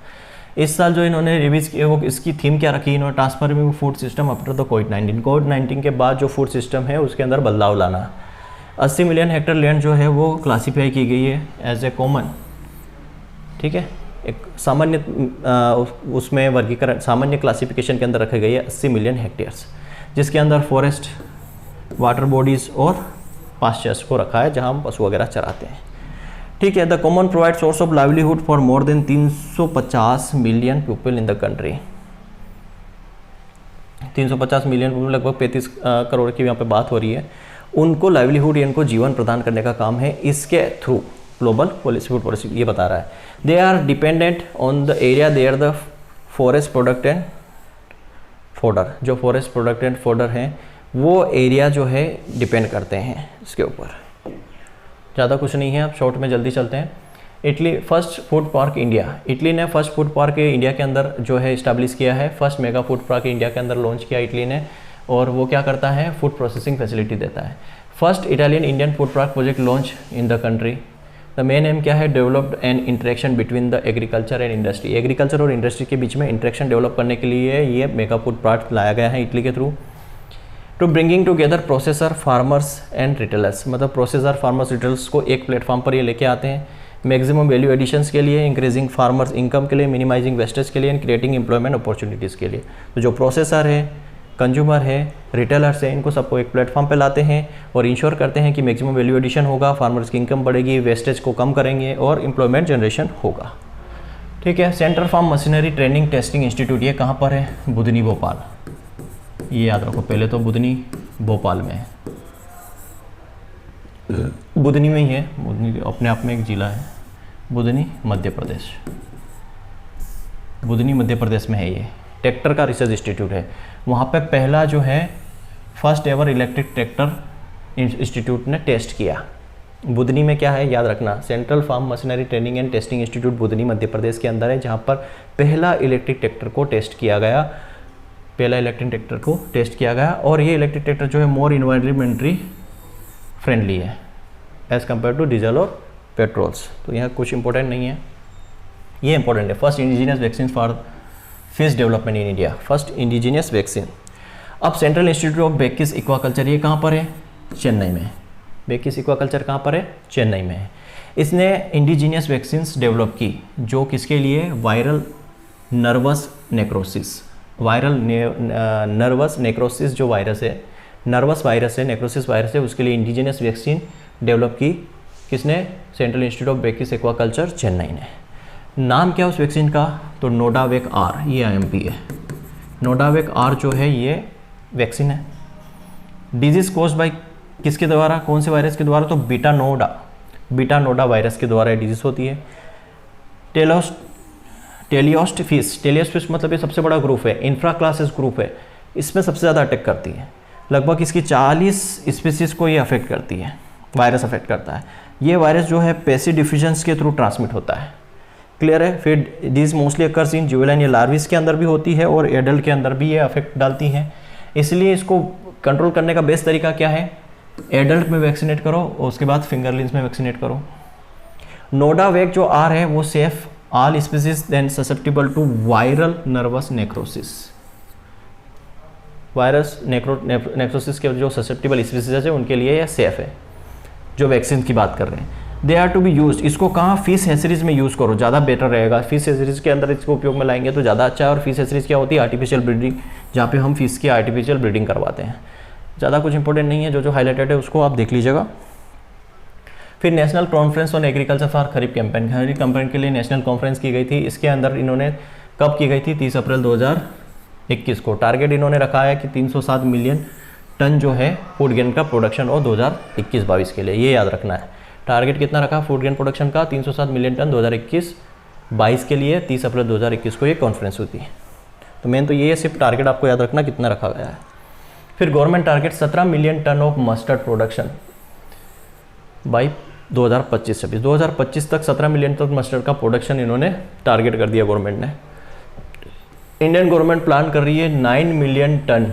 इस साल जो इन्होंने रिवीज किया वो इसकी थीम क्या रखी इन्होंने, transforming food system after the कोविड-19 के बाद जो फूड सिस्टम है उसके अंदर बदलाव लाना। 80 मिलियन हेक्टेयर लैंड जो है वो क्लासीफाई की गई है एज ए कॉमन, ठीक है, एक सामान्य उसमें वर्गीकरण, सामान्य क्लासिफिकेशन के अंदर रखे गई है 80 मिलियन हेक्टेयर्स, जिसके अंदर फॉरेस्ट, वाटर बॉडीज़ और पास्चर्स को रखा है जहां हम पशु वगैरह चराते हैं। ठीक है, the common provide source of livelihood for more than 350 million people in the country. 350 million, लगभग 35 करोड़ की यहाँ पे बात हो रही है, उनको लाइवलीहुड या इनको जीवन प्रदान करने का काम है इसके through global policy food policy ये बता रहा है। They are dependent on the area there the forest product and fodder, जो फॉरेस्ट प्रोडक्ट एंड फोडर हैं वो एरिया जो है डिपेंड करते हैं इसके ऊपर। ज़्यादा कुछ नहीं है, आप शॉर्ट में जल्दी चलते हैं। Italy first food park India, Italy ने फर्स्ट फूड पार्क इंडिया के अंदर जो है इस्टेब्लिश किया है, first mega food park India के अंदर लॉन्च किया इटली ने, और वो क्या करता है, फूड प्रोसेसिंग फैसिलिटी देता है। First Italian Indian food park project launch in the country. The main M क्या है, developed N interaction between the agriculture and industry, agriculture और इंडस्ट्री के बीच में इंटरेक्शन डेवलप करने के लिए ये मेगा फूड पार्क लाया गया है इटली के through. To bringing together processor, farmers and retailers, मतलब प्रोसेसर, फार्मर्स, रिटेलर्स को एक प्लेटफॉर्म पर ये लेके आते हैं। मैक्सिमम वैल्यू एडिशंस के लिए, इंक्रीजिंग फार्मर्स इनकम के लिए, मिनिमाइजिंग वेस्टेज के लिए एंड क्रिएटिंग एम्प्लॉयमेंट अपॉर्चुनिटीज़ के लिए। तो जो प्रोसेसर है, कंज्यूमर है, रिटेलर्स है, इनको सबको एक प्लेटफॉर्म पे लाते हैं और इंश्योर करते हैं कि मैक्सिमम वैल्यू एडिशन होगा, फार्मर्स की इनकम बढ़ेगी, वेस्टेज को कम करेंगे और एम्प्लॉयमेंट जनरेशन होगा। ठीक है, centre for machinery training testing institute, ये कहाँ पर है, बुधनी भोपाल, ये याद रखो, पहले तो बुधनी भोपाल में है, बुधनी में ही है, बुधनी अपने आप में एक जिला है, बुधनी मध्य प्रदेश, बुधनी मध्य प्रदेश में है। ये ट्रैक्टर का रिसर्च इंस्टीट्यूट है, वहाँ पे पहला जो है first ever electric tractor institute ने टेस्ट किया। बुधनी में क्या है याद रखना, central farm machinery training and testing institute Budhni Madhya Pradesh के अंदर है, जहाँ पर पहला इलेक्ट्रिक ट्रैक्टर को टेस्ट किया गया, पहला इलेक्ट्रिक ट्रैक्टर को टेस्ट किया गया। और ये इलेक्ट्रिक ट्रैक्टर जो है मोर इन्वायरमेंटली फ्रेंडली है एज़ कम्पेयर टू डीजल और पेट्रोल्स। तो यहाँ कुछ इंपॉर्टेंट नहीं है, ये इंपॉर्टेंट है। First indigenous vaccine for fish development in India, first indigenous vaccine. अब central institute of brackish aquaculture, ये कहाँ पर है, चेन्नई में। बेकिस एक्वाकल्चर कहाँ पर है, चेन्नई में है। इसने इंडिजिनियस वैक्सीन्स डेवलप की, जो किसके लिए, viral nervous necrosis, viral nervous necrosis जो वायरस है, नर्वस वायरस है, नेक्रोसिस वायरस है, उसके लिए इंडिजिनियस वैक्सीन डेवलप की किसने, central institute of brackish aquaculture Chennai ने। नाम क्या उस वैक्सीन का, तो नोडावेक आर, ये IMP है। नोडावेक आर जो है ये वैक्सीन है। डिजीज कोज्ड बाय किसके द्वारा, कौन से वायरस के द्वारा, तो बीटा नोडा वायरस के द्वारा डिजीज होती है। टेलियोस्ट फिश मतलब ये सबसे बड़ा ग्रुप है, इंफ्रा क्लासेस ग्रुप है, इसमें सबसे ज़्यादा अटैक करती है। लगभग इसकी 40 स्पीसीज को ये अफेक्ट करती है, वायरस अफेक्ट करता है। ये वायरस जो है पैसिव डिफ्यूजन्स के थ्रू ट्रांसमिट होता है। क्लियर है। फिर this mostly occurs in juvenile या लार्विस के अंदर भी होती है और एडल्ट के अंदर भी ये अफेक्ट डालती हैं। इसलिए इसको कंट्रोल करने का बेस्ट तरीका क्या है, एडल्ट में वैक्सीनेट करो और उसके बाद फिंगरलिंग्स में वैक्सीनेट करो। नोडावेक जो आर है वो safe all species then susceptible to viral nervous necrosis. Virus necrosis के जो ससेप्टिबल स्पीसीज है उनके लिए यह सेफ है, जो वैक्सीन की बात कर रहे हैं। They are to be use, इसको कहाँ फिश हैचरीज में यूज़ करो, ज़्यादा बेटर रहेगा। फिश हैचरीज के अंदर इसको उपयोग में लाएंगे तो ज़्यादा अच्छा है। और फिश हैचरीज क्या होती है? आर्टिफिशियल ब्रीडिंग, जहाँ पे हम फिश की आर्टिफिशियल ब्रीडिंग करवाते हैं। ज़्यादा कुछ इंपॉर्टेंट नहीं है, जो हाईलाइटेड है उसको आप देख लीजिएगा। फिर national conference on agriculture for kharif campaign, kharif campaign के लिए नेशनल कॉन्फ्रेंस की गई थी। इसके अंदर इन्होंने कब की गई थी? 30 अप्रैल 2021 को। टारगेट इन्होंने रखा है कि 307 मिलियन टन जो है फूड ग्रेन का प्रोडक्शन और 2021-22 के लिए, ये याद रखना है। टारगेट कितना रखा फूड ग्रेन प्रोडक्शन का? 307 मिलियन टन 2021-22 के लिए। 30 अप्रैल 2021 को ये कॉन्फ्रेंस हुई थी। तो मेन तो ये है, सिर्फ टारगेट आपको याद रखना कितना रखा गया है। फिर government target 17 million ton of mustard production by 2025-26, 2025 तक 17 मिलियन तक मस्टर्ड का प्रोडक्शन इन्होंने टारगेट कर दिया गवर्नमेंट ने। इंडियन गवर्नमेंट प्लान कर रही है 9 million ton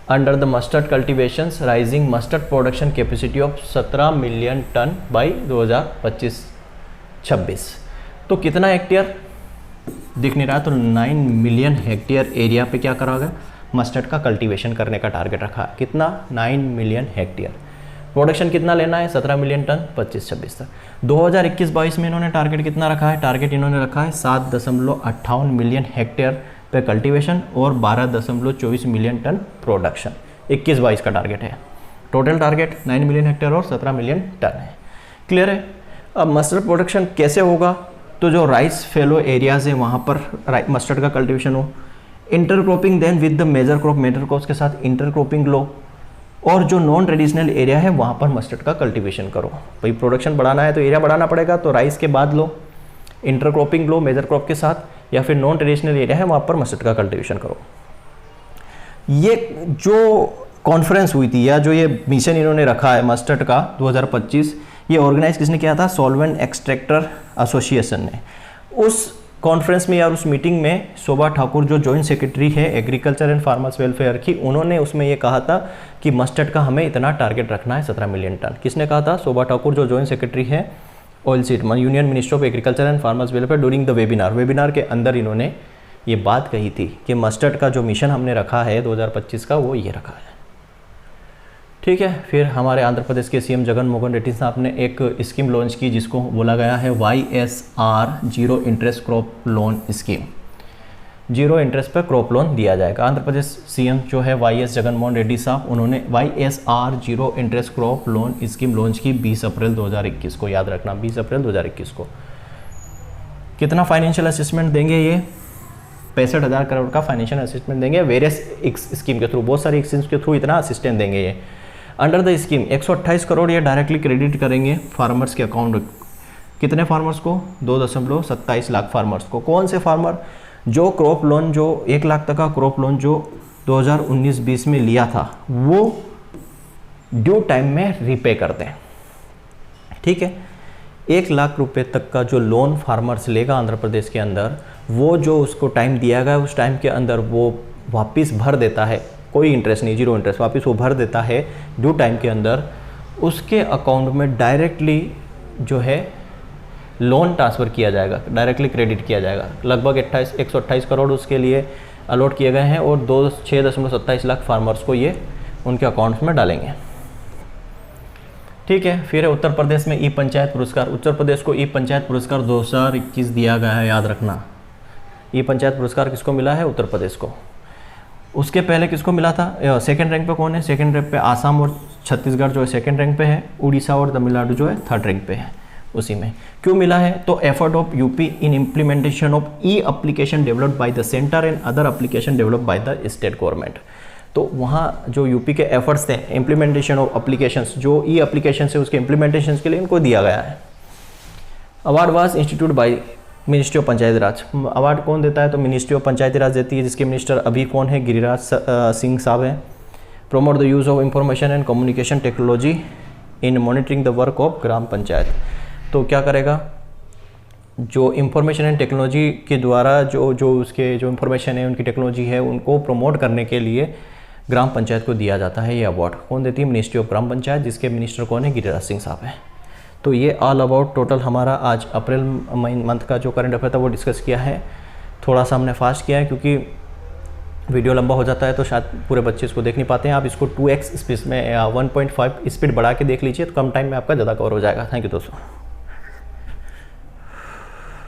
under the mustard cultivations, rising mustard production capacity of 17 million ton by 2025-26। तो कितना हेक्टेयर दिख नहीं रहा, तो 9 मिलियन हेक्टेयर एरिया पे क्या करा गया? मस्टर्ड का कल्टीवेशन करने का टारगेट रखा है। कितना? 9 मिलियन हेक्टेयर। प्रोडक्शन कितना लेना है? 17 मिलियन टन 25-26 तक। 2021-22 में इन्होंने टारगेट कितना रखा है? टारगेट इन्होंने रखा है 7.58 मिलियन हेक्टेयर पे कल्टीवेशन और 12.24 मिलियन टन प्रोडक्शन। 21-22 का टारगेट है। टोटल टारगेट 9 मिलियन हेक्टेयर और 17 मिलियन टन है। क्लियर है? अब मस्टर्ड प्रोडक्शन कैसे होगा? तो जो राइस फेलो एरियाज है वहाँ पर मस्टर्ड का कल्टीवेशन हो। Intercropping then with the major crop, major crops के साथ इंटरक्रॉपिंग लो। और जो नॉन ट्रेडिशनल एरिया है वहाँ पर मस्टर्ड का कल्टीवेशन करो। भाई प्रोडक्शन बढ़ाना है तो एरिया बढ़ाना पड़ेगा, तो राइस के बाद लो, इंटरक्रॉपिंग लो मेजर क्रॉप के साथ, या फिर नॉन ट्रेडिशनल एरिया है वहाँ पर मस्टर्ड का कल्टीवेशन करो। ये जो कॉन्फ्रेंस हुई थी या जो ये मिशन इन्होंने रखा है मस्टर्ड का 2025, ये ऑर्गेनाइज किसने किया था? सॉल्वेंट एक्सट्रैक्टर एसोसिएशन ने। उस कॉन्फ्रेंस में या उस मीटिंग में शोभा ठाकुर जो जॉइंट सेक्रेटरी है एग्रीकल्चर एंड फार्मर्स वेलफेयर की, उन्होंने उसमें ये कहा था कि मस्टर्ड का हमें इतना टारगेट रखना है 17 मिलियन टन। किसने कहा था? शोभा ठाकुर जो जॉइंट सेक्रेटरी है oil seed union minister of agriculture and farmers welfare during the webinar के अंदर इन्होंने ये बात कही थी कि मस्टर्ड का जो मिशन हमने रखा है 2025 का वो ये रखा है। ठीक है। फिर हमारे आंध्र प्रदेश के सीएम जगन मोहन रेड्डी साहब ने एक स्कीम लॉन्च की जिसको बोला गया है YSR zero interest crop loan scheme. Zero interest पर क्रॉप लोन दिया जाएगा। आंध्र प्रदेश सीएम जो है YS जगन मोहन रेड्डी साहब, उन्होंने YSR zero interest crop loan scheme launch की 20 अप्रैल 2021 को। याद रखना 20 अप्रैल 2021 को। कितना फाइनेंशियल असिस्टेंट देंगे? ये 65,000 करोड़ का फाइनेंशियल असिस्टेंट देंगे वेरियस स्कीम के थ्रू, बहुत सारी स्कीम्स के थ्रू इतना असिस्टेंस देंगे ये। अंडर द स्कीम 128 करोड़ ये डायरेक्टली क्रेडिट करेंगे फार्मर्स के अकाउंट। कितने फार्मर्स को? 2.27 लाख फार्मर्स को। कौन से फार्मर? जो क्रॉप लोन, जो 1 लाख तक का क्रॉप लोन जो 2019-20 में लिया था वो ड्यू टाइम में रीपे कर दें। ठीक है। 1 लाख रुपए तक का जो लोन फार्मर्स लेगा आंध्र प्रदेश के अंदर, वो जो उसको टाइम दिया गया उस टाइम के अंदर वो वापस भर देता है, कोई इंटरेस्ट नहीं, जीरो इंटरेस्ट, वापस वो भर देता है ड्यू टाइम के अंदर। उसके अकाउंट में डायरेक्टली जो है लोन ट्रांसफ़र किया जाएगा, डायरेक्टली क्रेडिट किया जाएगा। लगभग 128 करोड़ उसके लिए अलॉट किए गए हैं और 6.27 लाख फार्मर्स को ये उनके अकाउंट्स में डालेंगे। ठीक है। फिर उत्तर प्रदेश में ई पंचायत पुरस्कार। उत्तर प्रदेश को ई पंचायत पुरस्कार 2021 दिया गया है, याद रखना। ई पंचायत पुरस्कार किसको मिला है? उत्तर प्रदेश को। उसके पहले किसको मिला था? सेकंड रैंक पे कौन है? सेकंड रैंक पे आसाम और छत्तीसगढ़ जो है सेकंड रैंक पे है, उड़ीसा और तमिलनाडु जो है थर्ड रैंक पे है। उसी में क्यों मिला है? तो effort of UP in implementation of E application developed by the centre and other application developed by the state government. तो वहाँ जो यूपी के एफर्ट्स थे इम्प्लीमेंटेशन ऑफ एप्लीकेशंस, जो ई एप्लीकेशन से उसके इम्प्लीमेंटेशन के लिए इनको दिया गया है। Award was institute by ministry of Panchayati Raj. Award कौन देता है? तो मिनिस्ट्री ऑफ पंचायती राज देती है, जिसके मिनिस्टर अभी कौन है? गिरिराज सिंह साहब हैं। Promote the use of information and communication technology in monitoring the work of gram panchayat. तो क्या करेगा? जो इंफॉर्मेशन एंड टेक्नोलॉजी के द्वारा जो उसके जो इंफॉर्मेशन है, उनकी टेक्नोलॉजी है, उनको प्रमोट करने के लिए ग्राम पंचायत को दिया जाता है ये अवार्ड। कौन देती है? मिनिस्ट्री ऑफ ग्राम पंचायत, जिसके मिनिस्टर कौन है? गिरिराज सिंह साहब हैं। तो ये ऑल अबाउट टोटल हमारा आज अप्रैल मंथ का जो करंट अफेयर था वो डिस्कस किया है। थोड़ा सा हमने फास्ट किया है क्योंकि वीडियो लंबा हो जाता है तो शायद पूरे बच्चे इसको देख नहीं पाते हैं। आप इसको 2x स्पीड में 1.5 स्पीड बढ़ा के देख लीजिए, तो कम टाइम में आपका ज़्यादा कवर हो जाएगा। थैंक यू दोस्तों।